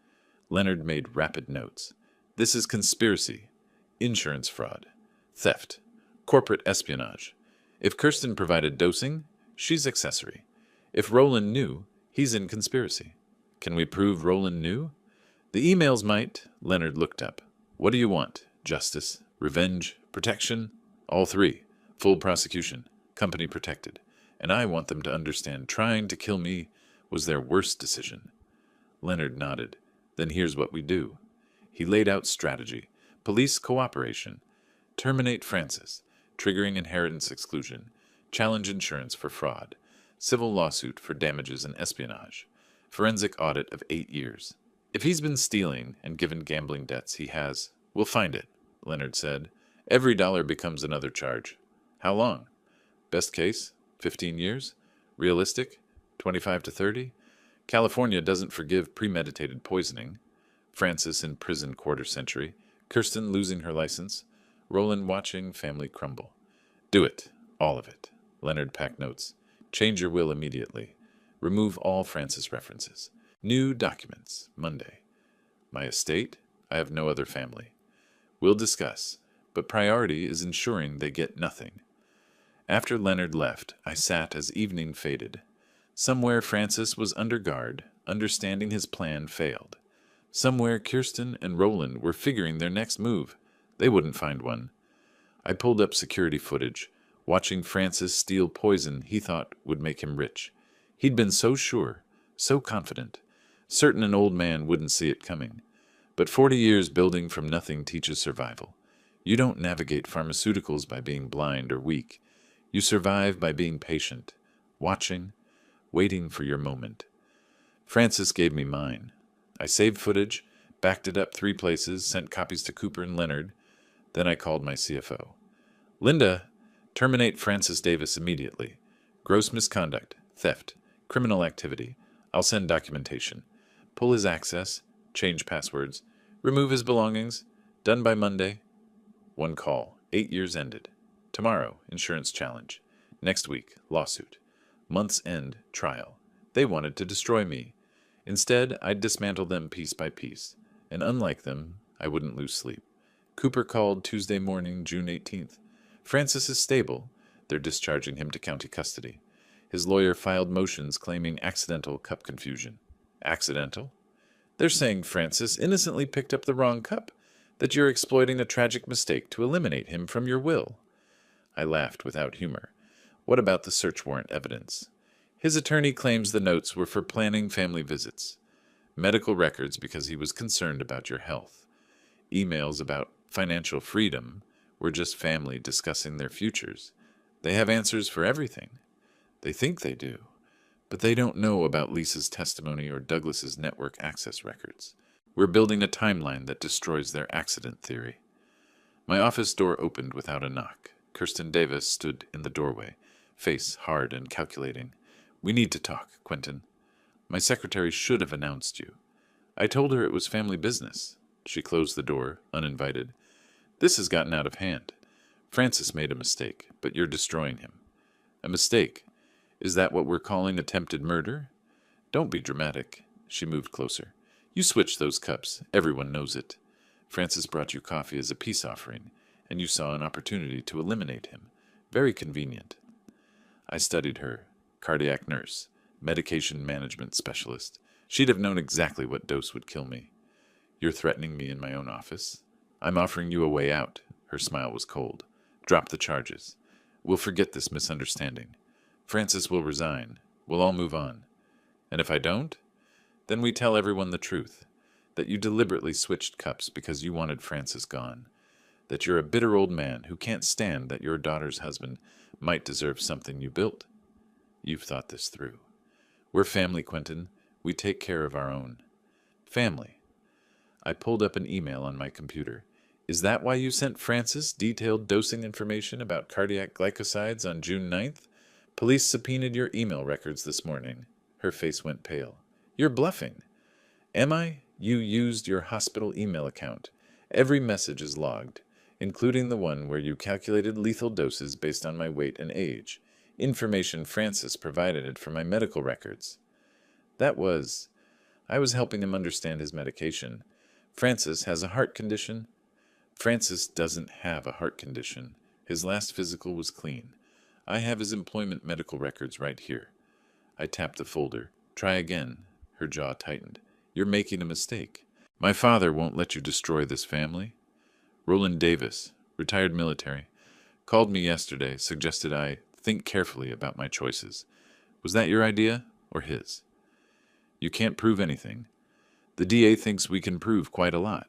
Leonard made rapid notes. This is conspiracy, insurance fraud, theft, corporate espionage. If Kirsten provided dosing, she's accessory. If Roland knew, he's in conspiracy. Can we prove Roland knew? The emails might. Leonard looked up. What do you want? Justice, revenge, protection? All three. Full prosecution. Company protected. And I want them to understand trying to kill me was their worst decision. Leonard nodded. Then here's what we do. He laid out strategy. Police cooperation. Terminate Francis. Triggering inheritance exclusion. Challenge insurance for fraud. Civil lawsuit for damages and espionage. Forensic audit of 8 years. If he's been stealing and given gambling debts, he has. We'll find it, Leonard said. Every dollar becomes another charge. How long? Best case, 15 years. Realistic, 25 to 30. California doesn't forgive premeditated poisoning. Francis in prison quarter century. Kirsten losing her license. Roland watching family crumble. Do it. All of it. Leonard packed notes. Change your will immediately. Remove all Francis references. New documents. Monday. My estate? I have no other family. We'll discuss, but priority is ensuring they get nothing. After Leonard left, I sat as evening faded. Somewhere Francis was under guard, understanding his plan failed. Somewhere Kirsten and Roland were figuring their next move. They wouldn't find one. I pulled up security footage, watching Francis steal poison he thought would make him rich. He'd been so sure, so confident, certain an old man wouldn't see it coming. But 40 years building from nothing teaches survival. You don't navigate pharmaceuticals by being blind or weak. You survive by being patient, watching, waiting for your moment. Francis gave me mine. I saved footage, backed it up 3 places, sent copies to Cooper and Leonard. Then I called my CFO. Linda, terminate Francis Davis immediately. Gross misconduct, theft, criminal activity. I'll send documentation. Pull his access, change passwords, remove his belongings. Done by Monday. 1 call. 8 years ended. Tomorrow, insurance challenge. Next week, lawsuit. Month's end, trial. They wanted to destroy me. Instead, I'd dismantle them piece by piece. And unlike them, I wouldn't lose sleep. Cooper called Tuesday morning, June 18th. Francis is stable. They're discharging him to county custody. His lawyer filed motions claiming accidental cup confusion. Accidental? They're saying Francis innocently picked up the wrong cup, that you're exploiting a tragic mistake to eliminate him from your will. I laughed without humor. What about the search warrant evidence? His attorney claims the notes were for planning family visits. Medical records because he was concerned about your health. Emails about financial freedom were just family discussing their futures. They have answers for everything. They think they do, but they don't know about Lisa's testimony or Douglas's network access records. We're building a timeline that destroys their accident theory. My office door opened without a knock. Kirsten Davis stood in the doorway, face hard and calculating. We need to talk, Quentin. My secretary should have announced you. I told her it was family business. She closed the door, uninvited. This has gotten out of hand. Francis made a mistake, but you're destroying him. A mistake? Is that what we're calling attempted murder? Don't be dramatic. She moved closer. You switched those cups. Everyone knows it. Francis brought you coffee as a peace offering, and you saw an opportunity to eliminate him. Very convenient. I studied her. Cardiac nurse. Medication management specialist. She'd have known exactly what dose would kill me. You're threatening me in my own office? I'm offering you a way out. Her smile was cold. Drop the charges. We'll forget this misunderstanding. Francis will resign. We'll all move on. And if I don't, then we tell everyone the truth. That you deliberately switched cups because you wanted Francis gone. That you're a bitter old man who can't stand that your daughter's husband might deserve something you built. You've thought this through. We're family, Quentin. We take care of our own. Family. I pulled up an email on my computer. Is that why you sent Francis detailed dosing information about cardiac glycosides on June 9th? Police subpoenaed your email records this morning. Her face went pale. You're bluffing. Am I? You used your hospital email account. Every message is logged, including the one where you calculated lethal doses based on my weight and age. Information Francis provided for my medical records. I was helping him understand his medication. Francis has a heart condition. Francis doesn't have a heart condition. His last physical was clean. I have his employment medical records right here. I tapped the folder. Try again. Her jaw tightened. You're making a mistake. My father won't let you destroy this family. Roland Davis, retired military, called me yesterday, suggested I think carefully about my choices. Was that your idea or his? You can't prove anything. The DA thinks we can prove quite a lot.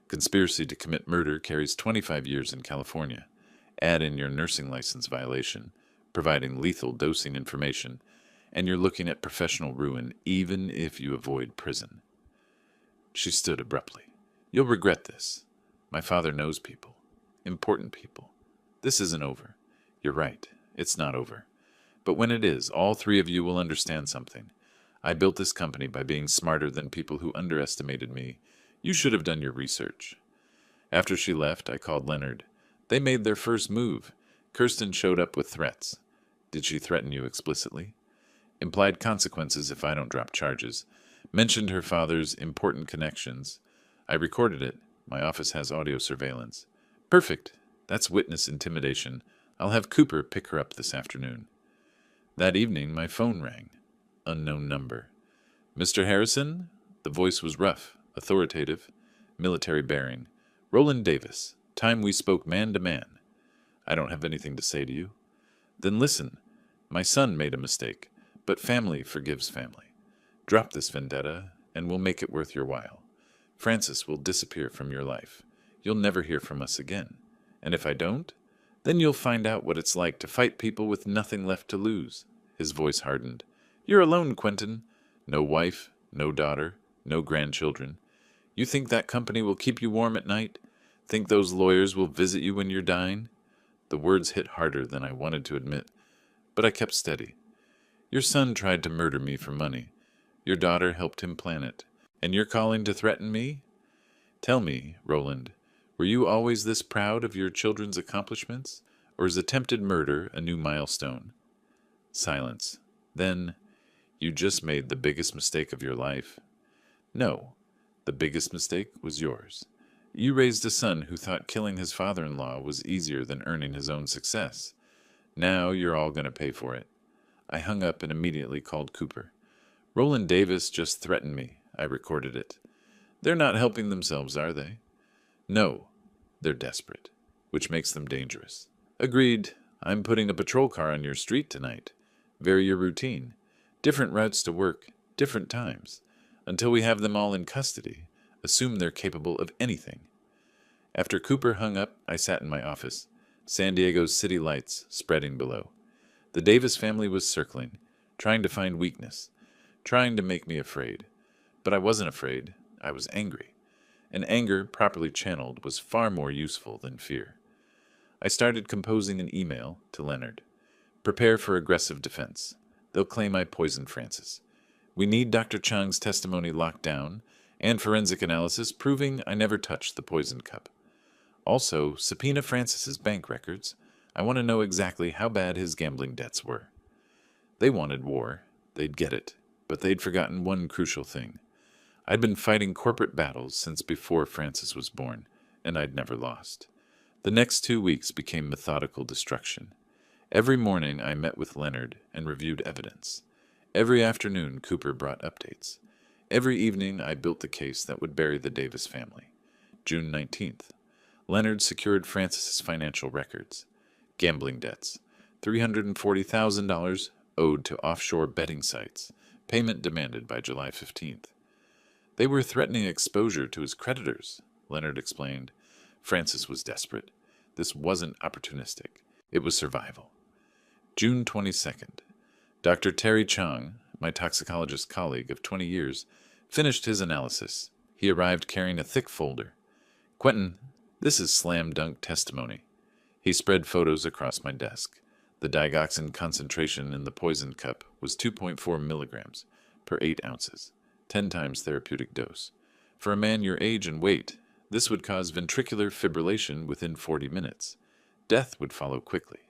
Conspiracy to commit murder carries 25 years in California. Add in your nursing license violation, providing lethal dosing information, and you're looking at professional ruin even if you avoid prison." She stood abruptly. "You'll regret this. My father knows people. Important people. This isn't over. You're right. It's not over. But when it is, all three of you will understand something. I built this company by being smarter than people who underestimated me. You should have done your research." After she left, I called Leonard. They made their first move. Kirsten showed up with threats. "Did she threaten you explicitly?" "Implied consequences if I don't drop charges. Mentioned her father's important connections. I recorded it. My office has audio surveillance." "Perfect. That's witness intimidation. I'll have Cooper pick her up this afternoon." That evening, my phone rang. Unknown number. "Mr. Harrison?" The voice was rough, authoritative, military bearing. "Roland Davis. Time we spoke man to man." "I don't have anything to say to you." "Then listen. My son made a mistake, but family forgives family. Drop this vendetta, and we'll make it worth your while. Francis will disappear from your life. You'll never hear from us again. And if I don't, then you'll find out what it's like to fight people with nothing left to lose." His voice hardened. "You're alone, Quentin. No wife, no daughter, no grandchildren. You think that company will keep you warm at night? Think those lawyers will visit you when you're dying?" The words hit harder than I wanted to admit, but I kept steady. "Your son tried to murder me for money. Your daughter helped him plan it. And you're calling to threaten me? Tell me, Roland, were you always this proud of your children's accomplishments, or is attempted murder a new milestone?" Silence. Then, "You just made the biggest mistake of your life." "No, the biggest mistake was yours. You raised a son who thought killing his father-in-law was easier than earning his own success. Now you're all going to pay for it." I hung up and immediately called Cooper. "Roland Davis just threatened me. I recorded it." "They're not helping themselves, are they?" "No, they're desperate, which makes them dangerous." "Agreed. I'm putting a patrol car on your street tonight. Vary your routine. Different routes to work, different times. Until we have them all in custody, assume they're capable of anything." After Cooper hung up, I sat in my office. San Diego's city lights spreading below. The Davis family was circling, trying to find weakness, trying to make me afraid. But I wasn't afraid. I was angry. And anger, properly channeled, was far more useful than fear. I started composing an email to Leonard. "Prepare for aggressive defense. They'll claim I poisoned Francis. We need Dr. Chang's testimony locked down, and forensic analysis proving I never touched the poison cup. Also, subpoena Francis's bank records. I want to know exactly how bad his gambling debts were." They wanted war. They'd get it. But they'd forgotten one crucial thing. I'd been fighting corporate battles since before Francis was born, and I'd never lost. The next 2 weeks became methodical destruction. Every morning I met with Leonard and reviewed evidence. Every afternoon Cooper brought updates. Every evening I built the case that would bury the Davis family. June 19th. Leonard secured Francis's financial records. Gambling debts. $340,000 owed to offshore betting sites. Payment demanded by July 15th. They were threatening exposure to his creditors, Leonard explained. Francis was desperate. This wasn't opportunistic. It was survival. June 22nd. Dr. Terry Chang, my toxicologist colleague of 20 years, finished his analysis. He arrived carrying a thick folder. "Quentin, this is slam dunk testimony." He spread photos across my desk. The digoxin concentration in the poison cup was 2.4 milligrams per 8 ounces, 10 times therapeutic dose. For a man your age and weight, this would cause ventricular fibrillation within 40 minutes. Death would follow quickly.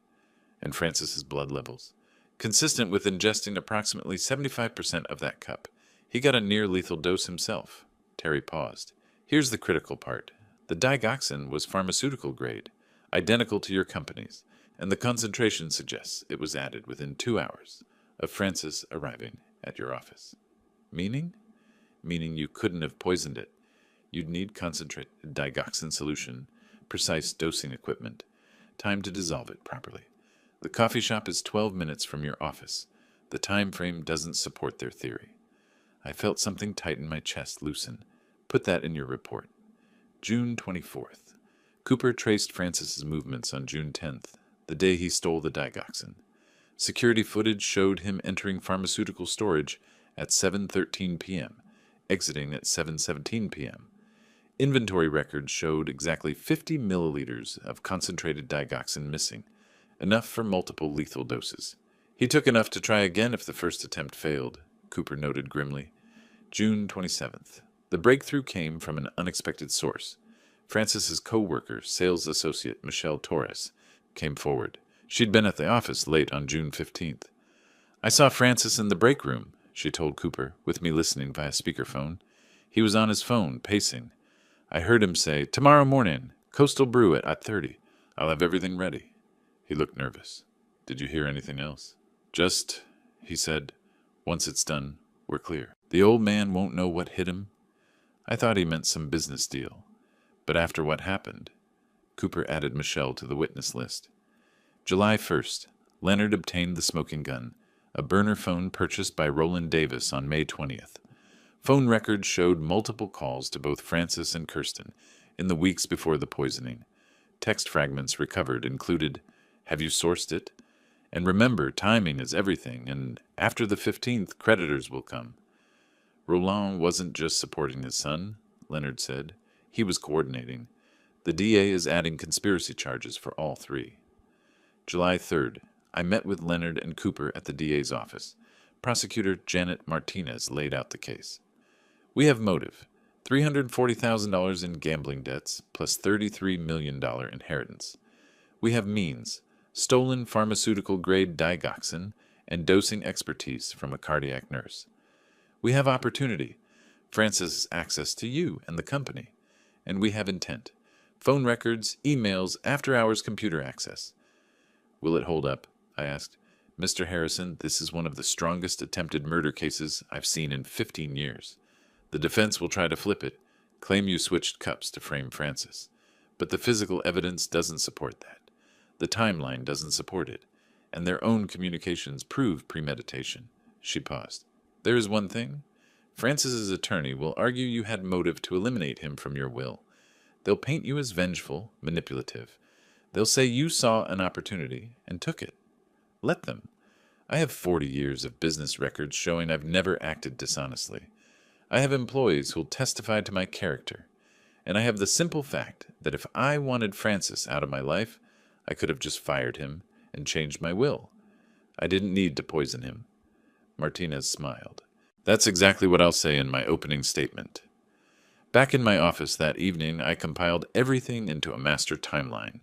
And Francis's blood levels. Consistent with ingesting approximately 75% of that cup. He got a near-lethal dose himself. Terry paused. "Here's the critical part. The digoxin was pharmaceutical grade, identical to your company's, and the concentration suggests it was added within 2 hours of Francis arriving at your office." "Meaning?" "Meaning you couldn't have poisoned it. You'd need concentrated digoxin solution, precise dosing equipment, time to dissolve it properly. The coffee shop is 12 minutes from your office. The time frame doesn't support their theory." I felt something tighten my chest loosen. "Put that in your report." June 24th. Cooper traced Francis's movements on June 10th, the day he stole the digoxin. Security footage showed him entering pharmaceutical storage at 7:13 p.m., exiting at 7:17 p.m. Inventory records showed exactly 50 milliliters of concentrated digoxin missing, enough for multiple lethal doses. He took enough to try again if the first attempt failed, Cooper noted grimly. June 27th. The breakthrough came from an unexpected source. Francis's co-worker, sales associate Michelle Torres, came forward. She'd been at the office late on June 15th. I saw Francis in the break room, she told Cooper, with me listening via speakerphone. He was on his phone, pacing. I heard him say, "Tomorrow morning, Coastal Brew at 8:30. I'll have everything ready." He looked nervous. "Did you hear anything else?" "Just," he said, "once it's done, we're clear. The old man won't know what hit him." I thought he meant some business deal. But after what happened, Cooper added Michelle to the witness list. July 1st, Leonard obtained the smoking gun, a burner phone purchased by Roland Davis on May 20th. Phone records showed multiple calls to both Francis and Kirsten in the weeks before the poisoning. Text fragments recovered included, "Have you sourced it?" And "Remember, timing is everything, and after the 15th, creditors will come." Roland wasn't just supporting his son, Leonard said. He was coordinating. The DA is adding conspiracy charges for all three. July 3rd, I met with Leonard and Cooper at the DA's office. Prosecutor Janet Martinez laid out the case. "We have motive, $340,000 in gambling debts, plus $33 million inheritance. We have means, stolen pharmaceutical-grade digoxin and dosing expertise from a cardiac nurse. We have opportunity, Francis' access to you and the company. And we have intent, phone records, emails, after-hours computer access." "Will it hold up?" I asked. "Mr. Harrison, this is one of the strongest attempted murder cases I've seen in 15 years. The defense will try to flip it, claim you switched cups to frame Francis. But the physical evidence doesn't support that. The timeline doesn't support it. And their own communications prove premeditation." She paused. "There is one thing. Francis's attorney will argue you had motive to eliminate him from your will. They'll paint you as vengeful, manipulative. They'll say you saw an opportunity and took it. Let them. I have 40 years of business records showing I've never acted dishonestly. I have employees who'll testify to my character. And I have the simple fact that if I wanted Francis out of my life, I could have just fired him and changed my will. I didn't need to poison him." Martinez smiled. "That's exactly what I'll say in my opening statement." Back in my office that evening, I compiled everything into a master timeline.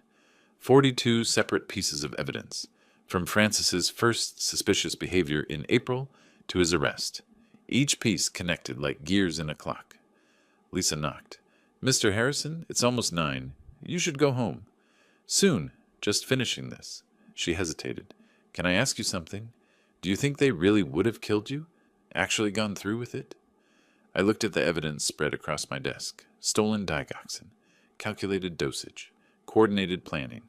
42 separate pieces of evidence, from Francis's first suspicious behavior in April to his arrest. Each piece connected like gears in a clock. Lisa knocked. "Mr. Harrison, it's almost 9. You should go home." "Soon. Just finishing this." She hesitated. "Can I ask you something? Do you think they really would have killed you? Actually gone through with it?" I looked at the evidence spread across my desk. Stolen digoxin, calculated dosage, coordinated planning,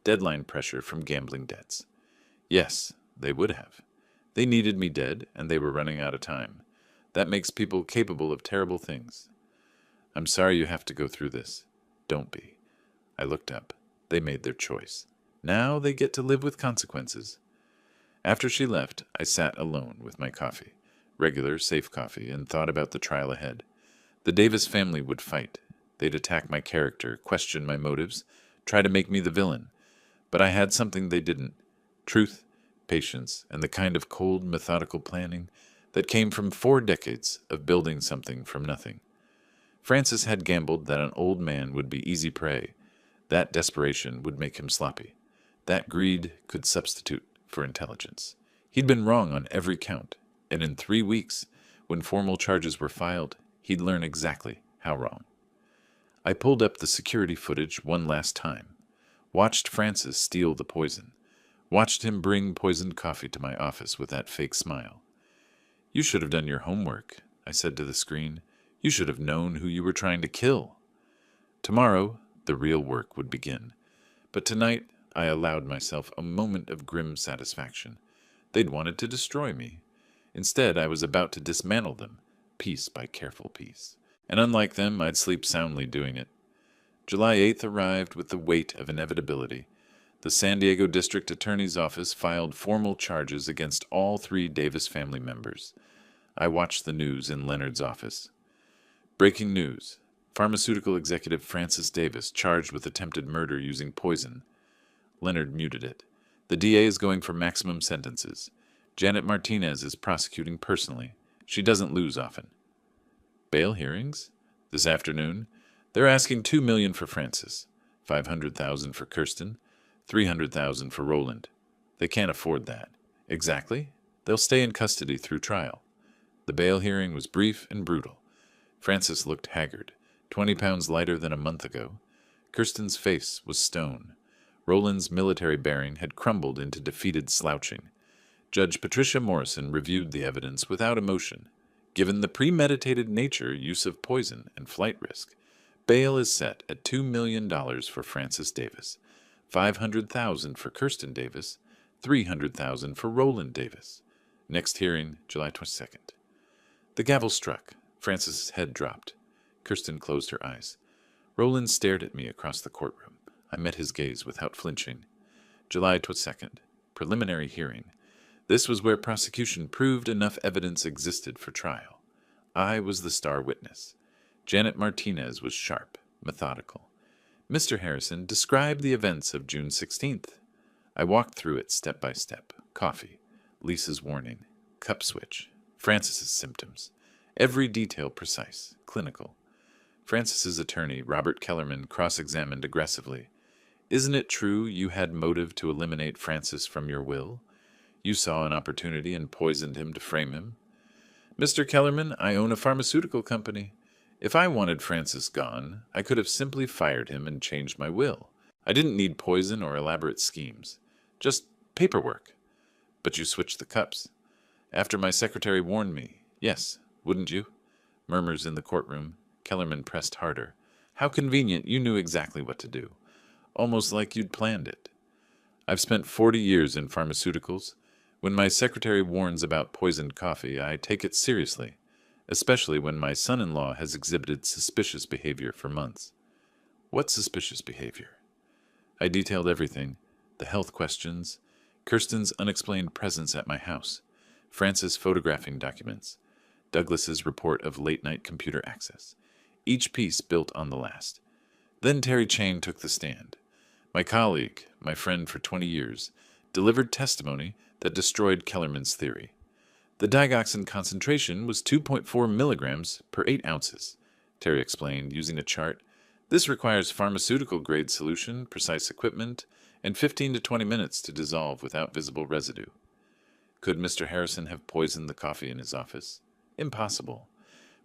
deadline pressure from gambling debts. Yes, they would have. They needed me dead, and they were running out of time. That makes people capable of terrible things. "I'm sorry you have to go through this." "Don't be." I looked up. They made their choice. Now they get to live with consequences. After she left, I sat alone with my coffee, regular, safe coffee, and thought about the trial ahead. The Davis family would fight. They'd attack my character, question my motives, try to make me the villain. But I had something they didn't: truth, patience, and the kind of cold, methodical planning that came from 4 decades of building something from nothing. Francis had gambled that an old man would be easy prey. That desperation would make him sloppy. That greed could substitute for intelligence. He'd been wrong on every count, and in 3 weeks, when formal charges were filed, he'd learn exactly how wrong. I pulled up the security footage one last time, watched Francis steal the poison, watched him bring poisoned coffee to my office with that fake smile. "You should have done your homework," I said to the screen. "You should have known who you were trying to kill." Tomorrow, the real work would begin. But tonight, I allowed myself a moment of grim satisfaction. They'd wanted to destroy me. Instead, I was about to dismantle them, piece by careful piece. And unlike them, I'd sleep soundly doing it. July 8th arrived with the weight of inevitability. The San Diego District Attorney's Office filed formal charges against all 3 Davis family members. I watched the news in Leonard's office. Breaking news. Pharmaceutical executive Francis Davis charged with attempted murder using poison. Leonard muted it. The DA is going for maximum sentences. Janet Martinez is prosecuting personally. She doesn't lose often. Bail hearings? This afternoon, they're asking $2 million for Francis, $500,000 for Kirsten, $300,000 for Roland. They can't afford that. Exactly. They'll stay in custody through trial. The bail hearing was brief and brutal. Francis looked haggard, 20 pounds lighter than a month ago. Kirsten's face was stone. Roland's military bearing had crumbled into defeated slouching. Judge Patricia Morrison reviewed the evidence without emotion. Given the premeditated nature, use of poison, and flight risk, bail is set at $2 million for Francis Davis, $500,000 for Kirsten Davis, $300,000 for Roland Davis. Next hearing, July 22nd. The gavel struck. Francis's head dropped. Kirsten closed her eyes. Roland stared at me across the courtroom. I met his gaze without flinching. July 22nd. Preliminary hearing. This was where prosecution proved enough evidence existed for trial. I was the star witness. Janet Martinez was sharp, methodical. Mr. Harrison described the events of June 16th. I walked through it step by step. Coffee, Lisa's warning, cup switch, Francis's symptoms. Every detail precise, clinical. Francis's attorney, Robert Kellerman, cross-examined aggressively. Isn't it true you had motive to eliminate Francis from your will? You saw an opportunity and poisoned him to frame him. Mr. Kellerman, I own a pharmaceutical company. If I wanted Francis gone, I could have simply fired him and changed my will. I didn't need poison or elaborate schemes. Just paperwork. But you switched the cups. After my secretary warned me. Yes, wouldn't you? Murmurs in the courtroom. Kellerman pressed harder. How convenient, you knew exactly what to do. Almost like you'd planned it. I've spent 40 years in pharmaceuticals. When my secretary warns about poisoned coffee, I take it seriously, especially when my son-in-law has exhibited suspicious behavior for months. What suspicious behavior? I detailed everything, the health questions, Kirsten's unexplained presence at my house, Francis photographing documents, Douglas's report of late-night computer access, each piece built on the last. Then Terry Chain took the stand. My colleague, my friend for 20 years, delivered testimony that destroyed Kellerman's theory. The digoxin concentration was 2.4 milligrams per 8 ounces, Terry explained, using a chart. This requires pharmaceutical-grade solution, precise equipment, and 15 to 20 minutes to dissolve without visible residue. Could Mr. Harrison have poisoned the coffee in his office? Impossible.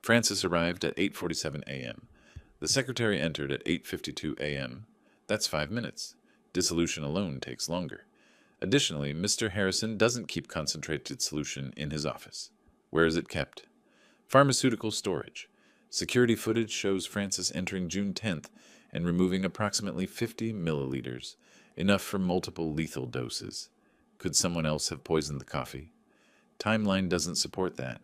Francis arrived at 8:47 a.m. The secretary entered at 8:52 a.m. That's 5 minutes. Dissolution alone takes longer. Additionally, Mr. Harrison doesn't keep concentrated solution in his office. Where is it kept? Pharmaceutical storage. Security footage shows Francis entering June 10th and removing approximately 50 milliliters, enough for multiple lethal doses. Could someone else have poisoned the coffee? Timeline doesn't support that.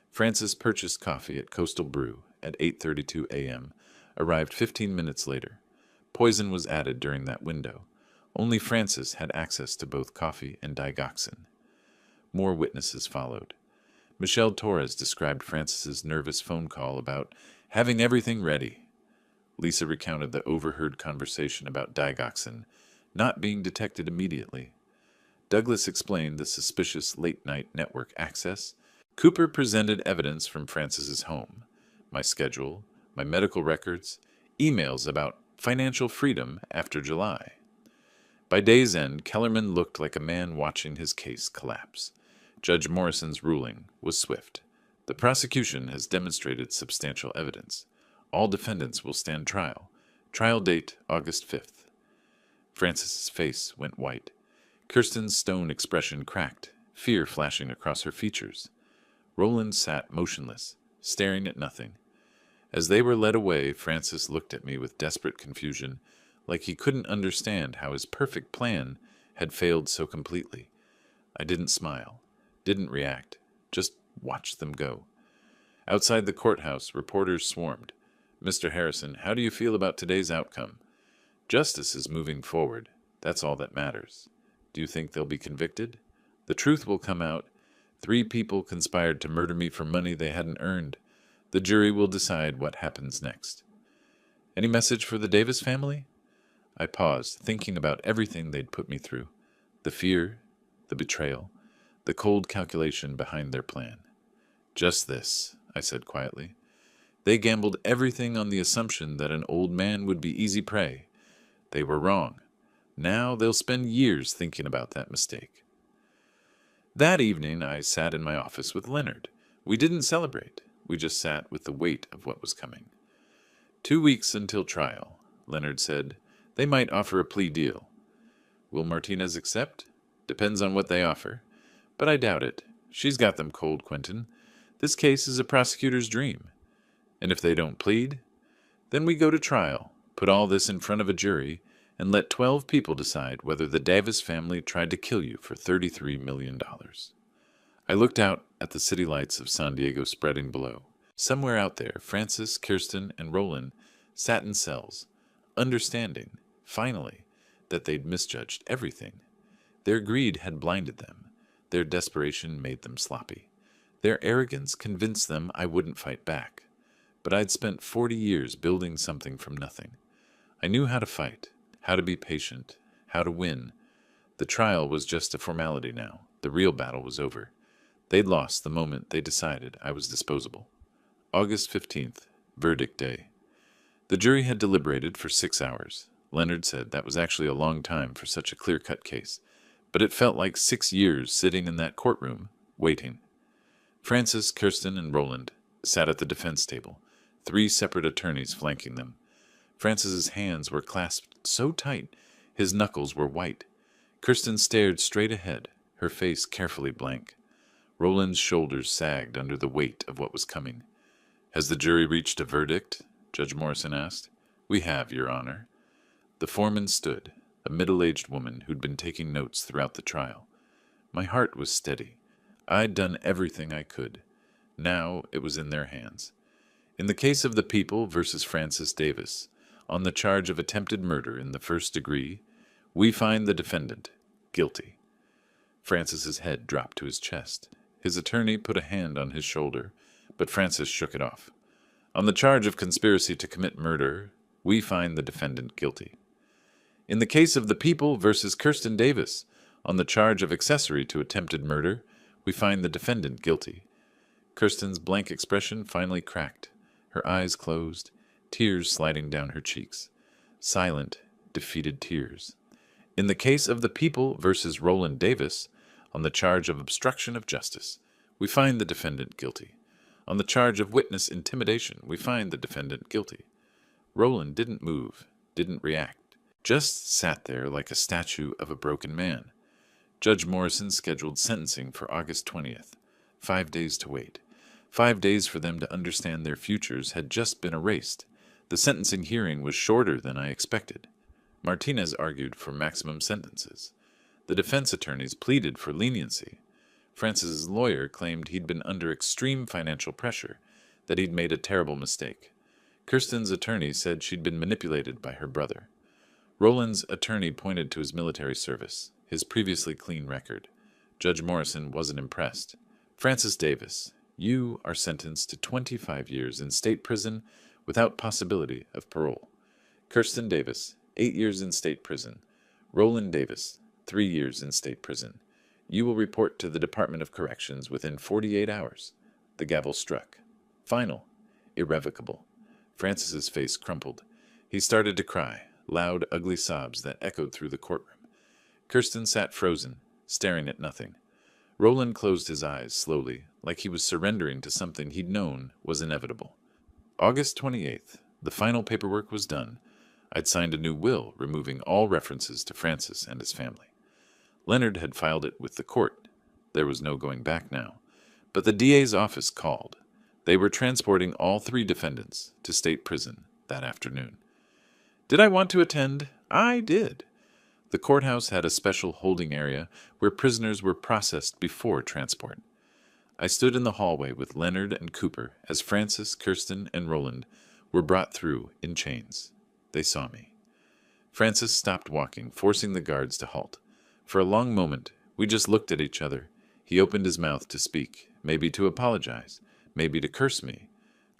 Francis purchased coffee at Coastal Brew at 8:32 a.m., arrived 15 minutes later. Poison was added during that window. Only Francis had access to both coffee and digoxin. More witnesses followed. Michelle Torres described Francis's nervous phone call about having everything ready. Lisa recounted the overheard conversation about digoxin not being detected immediately. Douglas explained the suspicious late-night network access. Cooper presented evidence from Francis's home, my schedule, my medical records, emails about financial freedom after July. By day's end, Kellerman looked like a man watching his case collapse. Judge Morrison's ruling was swift. The prosecution has demonstrated substantial evidence. All defendants will stand trial. Trial date, August 5th. Francis's face went white. Kirsten's stone expression cracked, fear flashing across her features. Roland sat motionless, staring at nothing. As they were led away, Francis looked at me with desperate confusion, like he couldn't understand how his perfect plan had failed so completely. I didn't smile, didn't react, just watched them go. Outside the courthouse, reporters swarmed. Mr. Harrison, how do you feel about today's outcome? Justice is moving forward. That's all that matters. Do you think they'll be convicted? The truth will come out. 3 people conspired to murder me for money they hadn't earned. The jury will decide what happens next. Any message for the Davis family? I paused, thinking about everything they'd put me through. The fear, the betrayal, the cold calculation behind their plan. Just this, I said quietly. They gambled everything on the assumption that an old man would be easy prey. They were wrong. Now they'll spend years thinking about that mistake. That evening, I sat in my office with Leonard. We didn't celebrate. We just sat with the weight of what was coming. 2 weeks until trial, Leonard said. They might offer a plea deal. Will Martinez accept? Depends on what they offer. But I doubt it. She's got them cold, Quentin. This case is a prosecutor's dream. And if they don't plead, then we go to trial, put all this in front of a jury, and let 12 people decide whether the Davis family tried to kill you for $33 million. I looked out at the city lights of San Diego spreading below. Somewhere out there, Francis, Kirsten, and Roland sat in cells, understanding, finally, that they'd misjudged everything. Their greed had blinded them. Their desperation made them sloppy. Their arrogance convinced them I wouldn't fight back. But I'd spent 40 years building something from nothing. I knew how to fight, how to be patient, how to win. The trial was just a formality now. The real battle was over. They'd lost the moment they decided I was disposable. August 15th, verdict day. The jury had deliberated for 6 hours. Leonard said that was actually a long time for such a clear-cut case, but it felt like 6 years sitting in that courtroom, waiting. Francis, Kirsten, and Roland sat at the defense table, 3 separate attorneys flanking them. Francis's hands were clasped so tight, his knuckles were white. Kirsten stared straight ahead, her face carefully blank. Roland's shoulders sagged under the weight of what was coming. Has the jury reached a verdict? Judge Morrison asked. We have, Your Honor. The foreman stood, a middle-aged woman who'd been taking notes throughout the trial. My heart was steady. I'd done everything I could. Now it was in their hands. In the case of the people versus Francis Davis, on the charge of attempted murder in the first degree, we find the defendant guilty. Francis's head dropped to his chest. His attorney put a hand on his shoulder, but Francis shook it off. On the charge of conspiracy to commit murder, we find the defendant guilty. In the case of the people versus Kirsten Davis, on the charge of accessory to attempted murder, we find the defendant guilty. Kirsten's blank expression finally cracked, her eyes closed, tears sliding down her cheeks. Silent, defeated tears. In the case of the people versus Roland Davis, on the charge of obstruction of justice, we find the defendant guilty. On the charge of witness intimidation, we find the defendant guilty. Roland didn't move, didn't react, just sat there like a statue of a broken man. Judge Morrison scheduled sentencing for August 20th. 5 days to wait. 5 days for them to understand their futures had just been erased. The sentencing hearing was shorter than I expected. Martinez argued for maximum sentences. The defense attorneys pleaded for leniency. Francis's lawyer claimed he'd been under extreme financial pressure, that he'd made a terrible mistake. Kirsten's attorney said she'd been manipulated by her brother. Roland's attorney pointed to his military service, his previously clean record. Judge Morrison wasn't impressed. Francis Davis, you are sentenced to 25 years in state prison without possibility of parole. Kirsten Davis, 8 years in state prison. Roland Davis, 3 years in state prison. You will report to the Department of Corrections within 48 hours. The gavel struck. Final. Irrevocable. Francis's face crumpled. He started to cry, loud, ugly sobs that echoed through the courtroom. Kirsten sat frozen, staring at nothing. Roland closed his eyes slowly, like he was surrendering to something he'd known was inevitable. August 28th. The final paperwork was done. I'd signed a new will, removing all references to Francis and his family. Leonard had filed it with the court. There was no going back now. But the DA's office called. They were transporting all 3 defendants to state prison that afternoon. Did I want to attend? I did. The courthouse had a special holding area where prisoners were processed before transport. I stood in the hallway with Leonard and Cooper as Francis, Kirsten, and Roland were brought through in chains. They saw me. Francis stopped walking, forcing the guards to halt. For a long moment, we just looked at each other. He opened his mouth to speak, maybe to apologize, maybe to curse me.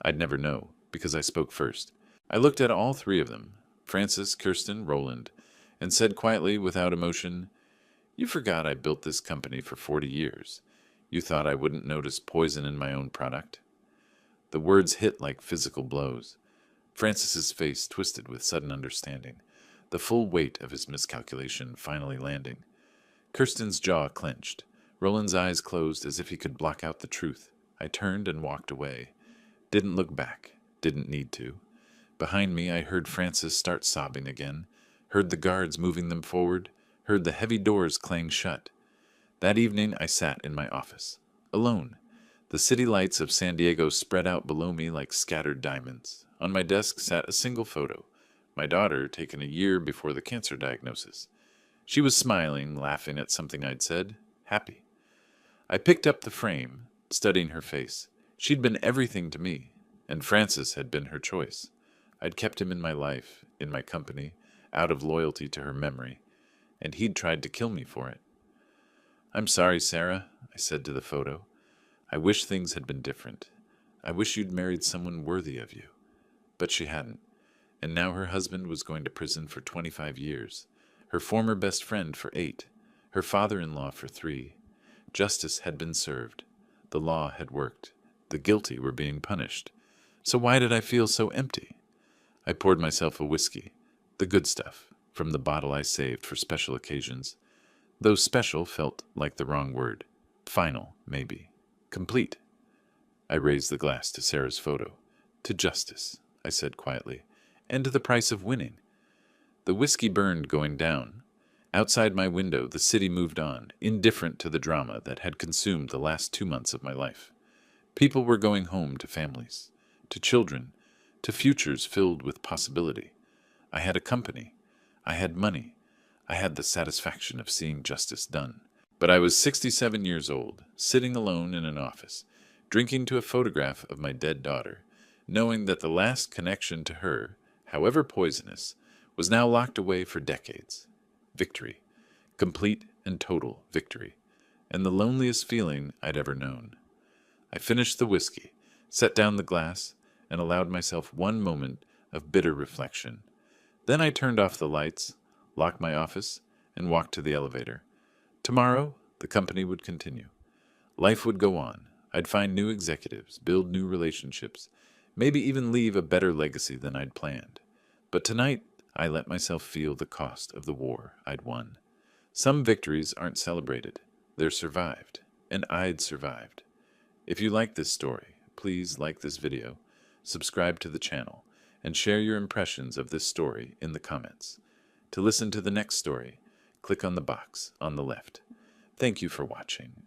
I'd never know, because I spoke first. I looked at all three of them, Francis, Kirsten, Roland, and said quietly, without emotion, "You forgot I built this company for 40 years. You thought I wouldn't notice poison in my own product?" The words hit like physical blows. Francis's face twisted with sudden understanding, the full weight of his miscalculation finally landing. Kirsten's jaw clenched. Roland's eyes closed as if he could block out the truth. I turned and walked away. Didn't look back. Didn't need to. Behind me, I heard Francis start sobbing again, heard the guards moving them forward, heard the heavy doors clang shut. That evening, I sat in my office, alone. The city lights of San Diego spread out below me like scattered diamonds. On my desk sat a single photo, my daughter taken a year before the cancer diagnosis. She was smiling, laughing at something I'd said, happy. I picked up the frame, studying her face. She'd been everything to me, and Francis had been her choice. I'd kept him in my life, in my company, out of loyalty to her memory, and he'd tried to kill me for it. "I'm sorry, Sarah," I said to the photo. "I wish things had been different. I wish you'd married someone worthy of you." But she hadn't, and now her husband was going to prison for 25 years, her former best friend for 8, her father-in-law for 3. Justice had been served. The law had worked. The guilty were being punished. So why did I feel so empty? I poured myself a whiskey, the good stuff, from the bottle I saved for special occasions. Though special felt like the wrong word. Final, maybe. Complete. I raised the glass to Sarah's photo. "To justice," I said quietly, "and to the price of winning." The whiskey burned going down. Outside my window, the city moved on, indifferent to the drama that had consumed the last 2 months of my life. People were going home to families, to children, to futures filled with possibility. I had a company. I had money. I had the satisfaction of seeing justice done. But I was 67 years old, sitting alone in an office, drinking to a photograph of my dead daughter, knowing that the last connection to her, however poisonous, was now locked away for decades. Victory. Complete and total victory. And the loneliest feeling I'd ever known. I finished the whiskey, set down the glass, and allowed myself one moment of bitter reflection. Then I turned off the lights, locked my office, and walked to the elevator. Tomorrow, the company would continue. Life would go on. I'd find new executives, build new relationships, maybe even leave a better legacy than I'd planned. But tonight, I let myself feel the cost of the war I'd won. Some victories aren't celebrated. They're survived. And I'd survived. If you like this story, please like this video, subscribe to the channel, and share your impressions of this story in the comments. To listen to the next story, click on the box on the left. Thank you for watching.